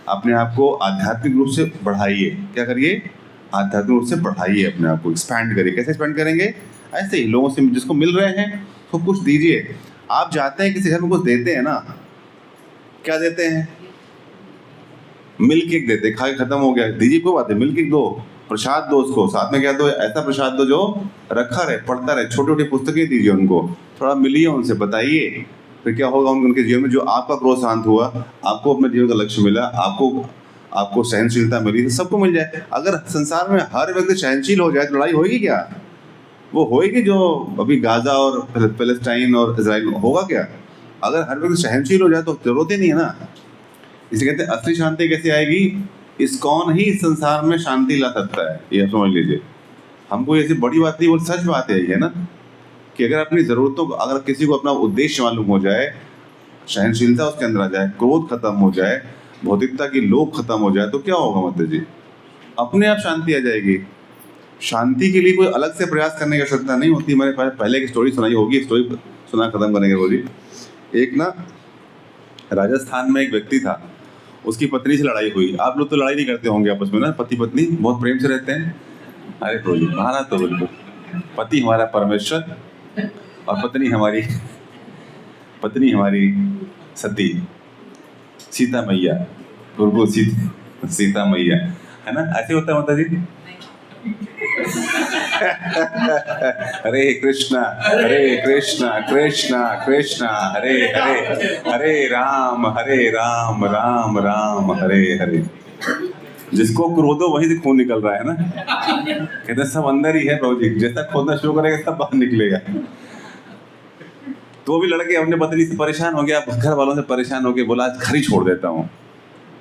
[SPEAKER 1] अपने आप को आध्यात्मिक रूप से बढ़ाइए। क्या करिए, आध्यात्मिक रूप से बढ़ाइए, अपने आप को एक्सपैंड करिए। कैसे एक्सपैंड करेंगे, ऐसे ही लोगों से जिसको मिल रहे हैं तो कुछ दीजिए। आप जाते हैं किसी घर में, कुछ देते हैं ना, क्या देते हैं, मिल्क केक देते, खा के खत्म हो गया, दीजिए, कोई बात है, मिल्क केक दो, प्रसाद दो उसको, साथ में क्या दो, ऐसा प्रसाद दो जो रखा रहे, पढ़ता रहे। छोटी छोटी पुस्तकें दीजिए उनको, थोड़ा मिलिए उनसे, बताइए, फिर क्या होगा उनके जीवन में। जो आपका क्रोध शांत हुआ, आपको अपने जीवन का लक्ष्य मिला, आपको सहनशीलता मिली, तो सबको मिल जाए। अगर संसार में हर व्यक्ति सहनशील हो जाए तो लड़ाई होगी क्या, वो होएगी जो अभी गाजा और पैलेस्टाइन और इजराइल में होगा क्या। अगर हर व्यक्ति सहनशील हो जाए तो जरूरत ही नहीं है ना। इसलिए कहते हैं असली शांति कैसे आएगी, इस्कॉन ही संसार में शांति ला सकता है, ये समझ लीजिए। हमको ऐसी बड़ी बात नहीं, वो सच बात है ये ना, कि अगर अपनी ज़रूरतों को, अगर किसी को अपना उद्देश्य मालूम हो जाए, सहनशीलता उसके अंदर आ जाए, क्रोध खत्म हो जाए, भौतिकता की लोभ खत्म हो जाए, तो क्या होगा माता जी, अपने आप शांति आ जाएगी। शांति के लिए कोई अलग से प्रयास करने की आवश्यकता नहीं होती। मैंने पहले की स्टोरी सुनाई होगी, स्टोरी सुना खत्म करेंगे बोली। एक ना राजस्थान में एक व्यक्ति था, उसकी पत्नी से लड़ाई हुई। आप लोग तो लड़ाई नहीं करते होंगे आपस में ना, पति पत्नी बहुत प्रेम से रहते हैं। अरे प्रभु, महाराज तो बिल्कुल, पति हमारा परमेश्वर, और पत्नी हमारी सती, सीता मैया, प्रभु सीता मैया, है ना? ऐसे होता है माता जी। हरे कृष्णा कृष्णा कृष्णा हरे हरे, हरे राम राम राम हरे हरे। जिसको क्रोधो वहीं से खून निकल रहा है ना। कहते हैं सब अंदर ही है प्रभु जी, जैसा खोदना शुरू करेगा सब बाहर निकलेगा। तो भी लड़के अपने पत्नी से परेशान हो गया, घर वालों से परेशान हो गया, बोला आज घर ही छोड़ देता हूँ।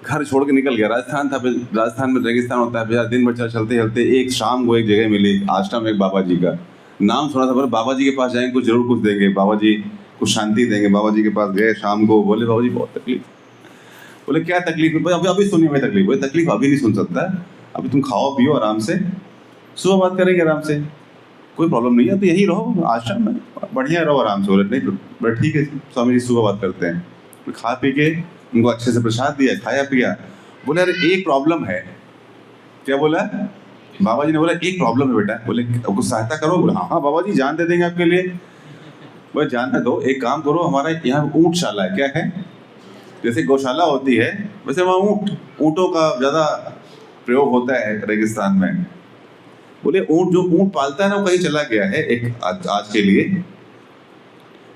[SPEAKER 1] घर छोड़ के निकल गया। राजस्थान था, राजस्थान में रेगिस्तान होता है, दिन भर चलते चलते एक शाम को एक जगह मिली, आश्रम एक बाबा जी का। नाम सुना था, बोले बाबा जी के पास जाएंगे, कुछ जरूर कुछ देंगे, बाबा जी कुछ शांति देंगे। बाबा जी के पास गए शाम को, बोले बाबा जी बहुत तकलीफ। बोले क्या तकलीफ है? अभी सुनिए मैं तकलीफ। बोले तकलीफ अभी नहीं सुन सकता, अभी तुम खाओ पियो आराम से, सुबह बात करेंगे आराम से, कोई प्रॉब्लम नहीं है, तो यही रहो आश्रम में, बढ़िया रहो आराम से। बोले नहीं, बोले ठीक है स्वामी जी सुबह बात करते हैं। खा पी के उनको अच्छे से प्रसाद दिया, खाया पिया। बोले अरे एक प्रॉब्लम है। क्या बोला? बाबा जी ने बोला एक प्रॉब्लम है बेटा। बोले कुछ सहायता करो? बोला हाँ बाबा जी जान दे देंगे आपके लिए। बोले जानते दो, एक काम करो, हमारा यहाँ ऊँटशाला है। क्या है? जैसे गौशाला होती है वैसे वहाँ ऊँटों का ज़्यादा प्रयोग होता है रेगिस्तान में। बोले जो ऊँट पालता है ना वो कहीं चला गया है एक आज के लिए,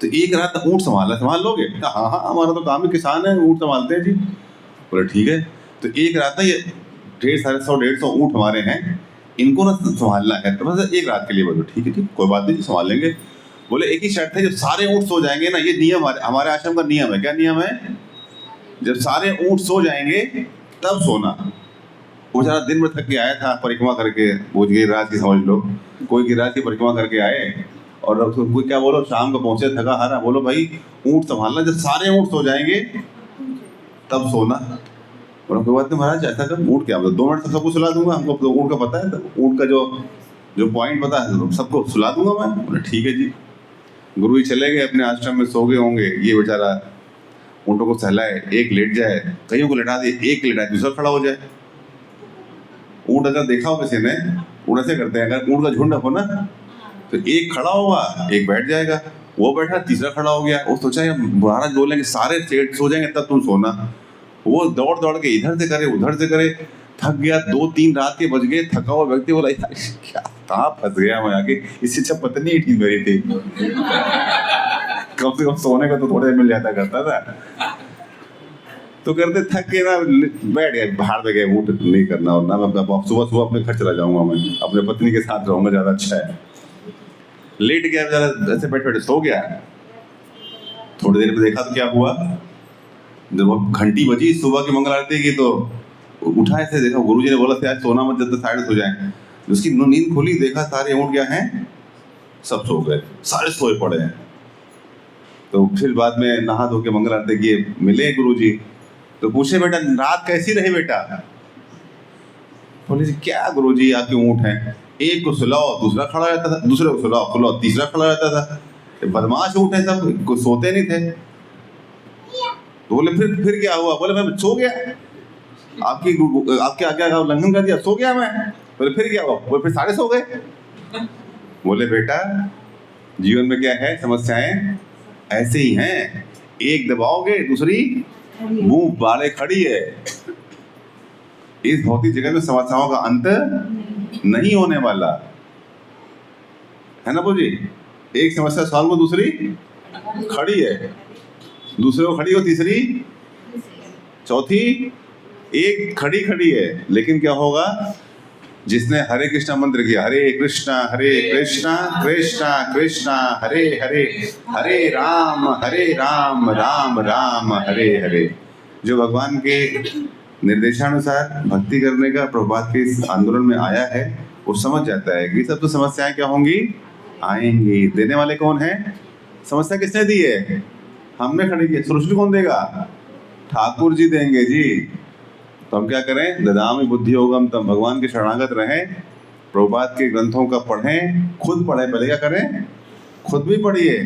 [SPEAKER 1] तो एक रात ऊँट संभाल लोगे? हाँ हाँ हमारा तो काम है, किसान है, ऊँट संभालते हैं जी। बोले ठीक है, तो एक रात ना ये 150-150 ऊँट हमारे हैं, इनको ना संभालना है, तो बस एक रात के लिए। बोलो ठीक है ठीक, कोई बात नहीं जी संभाल लेंगे। बोले एक ही शर्त है, जब सारे ऊँट सो जाएंगे ना, ये नियम हमारे आश्रम का नियम है। क्या नियम है? जब सारे ऊँट सो जाएंगे तब सोना। वो बेचारा दिन भर थक के आया था परिक्रमा करके, वो गिरिराज की समझ लो, कोई गिरिराज की परिक्रमा करके आए और कोई क्या बोलो शाम को पहुंचे थका हारा, बोलो भाई ऊँट संभालना, जब सारे ऊँट सो जाएंगे तब सोना। और कोई बात नहीं महाराज, ऐसा कर ऊँट क्या, 2 मिनट तक सबको सुला दूंगा, हमको तो ऊँट का पता है, ऊँट का जो पॉइंट पता है सबको सुला दूंगा मैं। बोले ठीक है जी। गुरु जी चले गए अपने आश्रम में, सो गए होंगे। ये बेचारा ऊँटों को सहलाए, एक लेट जाए, कईयों को लेटा दिए, एक लेटाए दूसरा खड़ा हो जाए। ऊँट अगर देखा हो किसी ने, ऊँट ऐसे करते हैं, अगर ऊँट का झुंड हो ना तो एक खड़ा होगा एक बैठ जाएगा, वो बैठा तीसरा खड़ा हो गया। वो सोचा महाराज बोलेंगे सारे सो जाएंगे तब तुम सोना। वो दौड़ दौड़ के इधर से करे उधर से करे, थक गया, 2-3 रात के बज गए। थका हुआ व्यक्ति बोला यार क्या कहाँ फंस गया मैं आके, इससे अच्छा पत्नी ही ठीक मेरी थी, कम से कम सोने का तो थोड़ा मिल जाता करता था। तो करते थक के ना बैठ गए, बाहर में गए, ऊँट नहीं करना, और ना मैं सुबह सुबह अपने घर चला जाऊंगा, मैं अपने पत्नी के साथ रहूंगा, ज़्यादा अच्छा है। लेट गया बेचारा, ऐसे बैठ बैठे सो गया। थोड़ी देर में देखा तो क्या हुआ, जब वो घंटी बजी सुबह की मंगल आरती की तो उठा, ऐसे देखा, गुरुजी ने बोला था आज सोना मत, जब तक साइड सो जाए। उसकी नींद खुली, देखा सारे ऊँट क्या हैं, सब सो गए, सारे सोए पड़े हैं। तो फिर बाद में नहा धो के मंगल आरती किए, मिले गुरुजी, तो पूछे बेटा रात कैसी रही बेटा? बोले क्या गुरुजी आपके ऊँट हैं, एक को सुलाओ दूसरा खड़ा रहता था, दूसरे को सुलाओ तीसरा खड़ा रहता था, बदमाश ऊँट है सब, कुछ सोते नहीं थे। तो बोले फिर क्या हुआ? बोले मैं सो गया, आपके आज्ञा का उल्लंघन कर दिया, सो गया मैं। बोले फिर क्या हुआ? बोले फिर सारे सो गए। बोले बेटा जीवन में क्या है, समस्याएं ऐसे ही हैं, एक दबाओगे दूसरी मुंह बाले खड़ी है। इस भौतिक जगत में समस्याओं का अंत नहीं होने वाला है ना जी। एक समस्या सॉल्व हो, दूसरी खड़ी है, दूसरे को खड़ी हो, तीसरी चौथी एक खड़ी है। लेकिन क्या होगा, जिसने हरे कृष्णा मंत्र किया, हरे कृष्णा कृष्णा कृष्णा हरे हरे, हरे राम राम राम हरे हरे, जो भगवान के निर्देशानुसार भक्ति करने का प्रभात के इस आंदोलन में आया है, वो समझ जाता है कि सब तो समस्याएं क्या होंगी, आएंगी। देने वाले कौन है? समस्या किसने दी है? हमने खड़ी की। सृष्टि कौन देगा? ठाकुर जी देंगे जी। तो हम क्या करें, ददामि बुद्धि योगम, तब भगवान के शरणागत रहें, प्रभुपाद के ग्रंथों का पढ़ें, खुद पढ़ें। पहले क्या करें, खुद भी पढ़िए।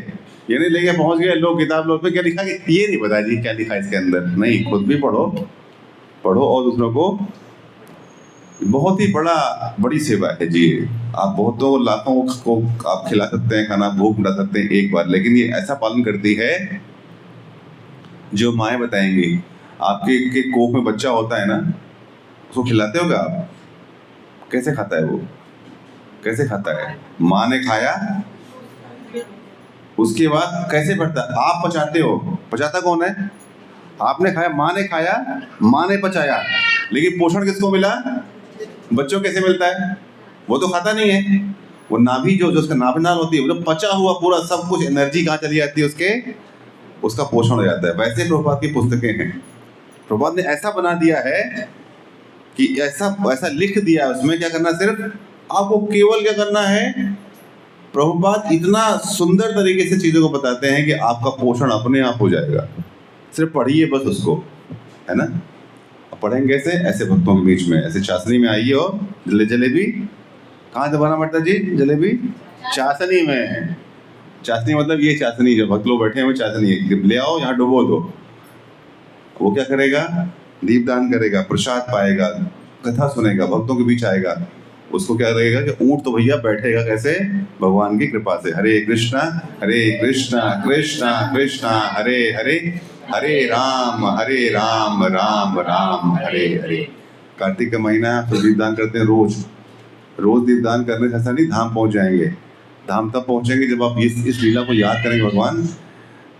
[SPEAKER 1] ये नहीं लेके पहुंच गए लोग किताब लोग पे क्या लिखा, ये नहीं पता जी क्या लिखा इसके अंदर, नहीं, खुद भी पढ़ो और दूसरों को बहुत ही बड़ी सेवा है जी। आप बहुतों लाखों को आप खिला सकते हैं खाना, भूख मिटा सकते हैं एक बार, लेकिन ये ऐसा पालन करती है जो माएँ बताएंगी। आपके के कोख में बच्चा होता है ना, उसको खिलाते हो क्या आप? कैसे खाता है वो? कैसे खाता है? माँ ने खाया, उसके बाद कैसे बढ़ता है? आप पचाते हो, पचाता कौन है? आपने खाया, माँ ने खाया, माँ ने पचाया, लेकिन पोषण किसको मिला? बच्चों कैसे मिलता है? वो तो खाता नहीं है। वो नाभि जो उसका नाभिनाल होती है, वो जो पचा हुआ पूरा सब कुछ एनर्जी कहाँ चली जाती है उसके, उसका पोषण हो जाता है। वैसे प्रभुपाद की पुस्तकें हैं, प्रभुपाद ने ऐसा बना दिया है कि ऐसा लिख दिया है उसमें, क्या करना, सिर्फ आपको केवल क्या करना है। प्रभुपाद इतना सुंदर तरीके से चीज़ों को बताते हैं कि आपका पोषण अपने आप हो जाएगा। सिर्फ पढ़िए बस उसको, है ना। पढ़ेंगे कैसे? ऐसे भक्तों के बीच में, ऐसे चाशनी में आइए और जलेबी कहाँ दबाना पड़ता जी? जलेबी चाशनी में। चाशनी मतलब ये चाशनी जो भक्त लोग बैठे हुए चाशनी है, ले आओ यहाँ डुबो दो। वो क्या करेगा? दीपदान करेगा, प्रसाद पाएगा, कथा सुनेगा, भक्तों के बीच आएगा। उसको क्या लगेगा कि ऊँट तो भैया बैठेगा कैसे? भगवान की कृपा से। हरे कृष्णा कृष्णा कृष्णा हरे हरे, हरे राम राम राम हरे हरे। कार्तिक का महीना है, तो दीपदान करते हैं रोज दीपदान करने से ऐसा नहीं धाम पहुंच जाएंगे। धाम तब पहुंचेंगे जब आप इस लीला को याद करेंगे। भगवान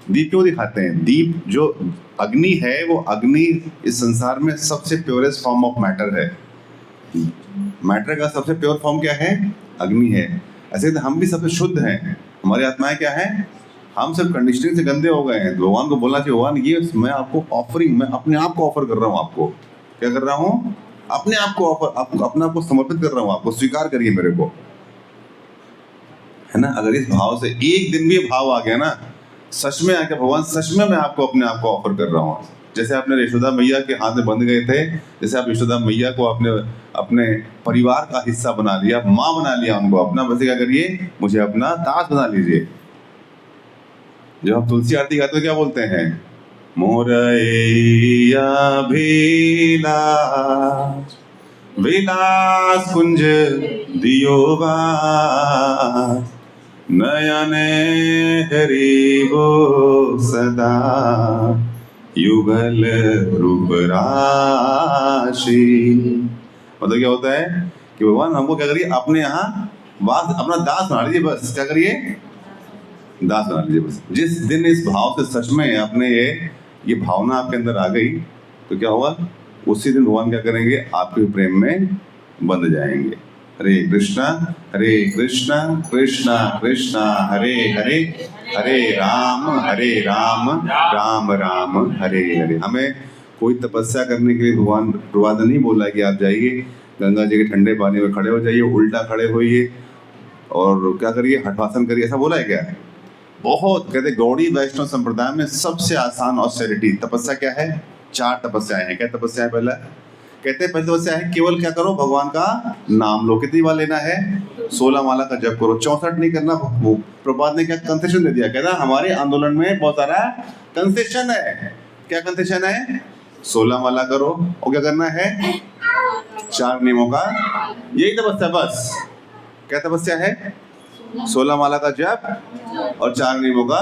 [SPEAKER 1] दीप क्यों दिखाते हैं? दीप जो अग्नि है, वो अग्नि इस संसार में सबसे प्योरेस्ट फॉर्म ऑफ मैटर है। मैटर का सबसे प्योर फॉर्म क्या है? अग्नि है। ऐसे तो हम भी सबसे शुद्ध हैं। हमारी आत्माएं क्या है? हम सब कंडीशनिंग से गंदे हो गए हैं। भगवान को बोलना चाहिए, भगवान ये मैं आपको ऑफरिंग, मैं अपने आप को ऑफर कर रहा हूँ। आपको क्या कर रहा हूँ? अपने आप को ऑफर, अपने आप को समर्पित कर रहा हूँ। आपको स्वीकार करिए मेरे को, है ना। अगर इस भाव से एक दिन भी भाव आ गया ना, सच में आके भगवान सच में मैं आपको अपने आप को ऑफर कर रहा हूँ। जैसे आपने यशोदा मैया के हाथ में बंध गए थे, जैसे आप यशोदा मैया को अपने परिवार का हिस्सा बना लिया, माँ बना लिया उनको अपना, वैसे क्या करिए, मुझे अपना दास बना लीजिए। जब हम तुलसी आरती गाते हैं क्या बोलते हैं? मोरैया विलास कुंज दियो बास, नयने हरिबो सदा, युगल रूप राशि। मतलब क्या होता है कि भगवान हमको क्या करिए, अपने यहाँ वास, अपना दास बना लीजिए। बस क्या करिए? दास बना लीजिए बस। जिस दिन इस भाव से सच में अपने ये भावना आपके अंदर आ गई, तो क्या होगा? उसी दिन भगवान क्या करेंगे? आपके प्रेम में बंध जाएंगे। हरे कृष्णा कृष्णा कृष्णा हरे हरे, हरे राम राम राम हरे हरे। हमें कोई तपस्या करने के लिए भगवान प्रवाद नहीं बोला कि आप जाइए गंगा जी के ठंडे पानी में खड़े हो जाइए, उल्टा खड़े होइए और क्या करिए, हठवासन करिए, ऐसा बोला है क्या? बहुत कहते गौड़ी वैष्णव संप्रदाय में सबसे आसान ऑस्टेरिटी तपस्या क्या है? 4 तपस्याएं हैं। क्या तपस्या है? पहला कहते हैं, पहली तपस्या है केवल क्या करो? भगवान का नाम लो। कितनी बार लेना है? 16 माला का जप करो। 64 नहीं करना। वो प्रभात ने क्या कंसेशन दे दिया? कहता हमारे आंदोलन में बहुत सारा कंसेशन है। क्या कंसेशन है? 16 माला करो और क्या करना है? 4 नियमों का, यही तपस्या बस। क्या तपस्या है? 16 माला का जप और 4 नियमों का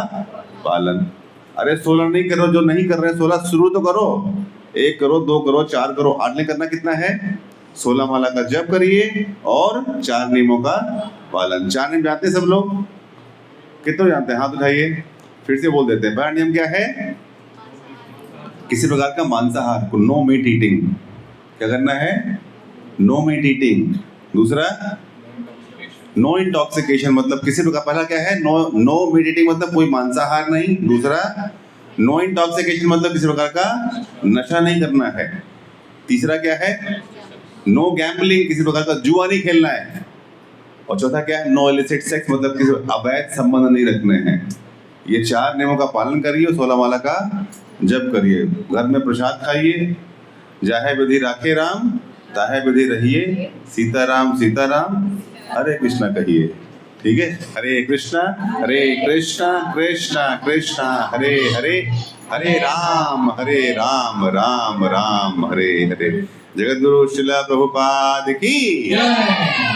[SPEAKER 1] पालन। अरे 16 नहीं करो, जो नहीं कर रहे हैं 16 शुरू तो करो। 1 करो, 2 करो, 4 करो, 8 नहीं करना। कितना है? 16 माला का जप करिए और 4 नियमों का पालन। 4 नियम जानते हैं सब लोग? कितने जानते हैं? हाथ उठाइए, फिर से बोल देते हैं। पहला नियम क्या है? किसी प्रकार का मांसाहार को, नो मीट ईटिंग। क्या करना है? No meat eating. दूसरा नो इंटॉक्सिकेशन, मतलब किसी प्रकार, पहला क्या है? नो मीट ईटिंग मतलब कोई मांसाहार नहीं। दूसरा नो इंटॉक्सिकेशन मतलब किसी प्रकार का नशा नहीं करना है। तीसरा क्या है? नो गैम्बलिंग, किसी प्रकार का जुआ नहीं खेलना है। और चौथा क्या है? नो इलिसिट सेक्स, मतलब किसी अवैध संबंध नहीं रखने हैं। ये 4 नियमों का पालन करिए, 16 माला का जप करिए, घर में प्रसाद खाइए, जाहे विधि राखे राम, ताहे विधि रहिए, सीताराम हरे कृष्णा कहिए। ठीक है, हरे कृष्णा कृष्णा कृष्णा हरे हरे, हरे राम राम राम हरे हरे। जगद्गुरु श्रील प्रभुपाद की
[SPEAKER 3] जय।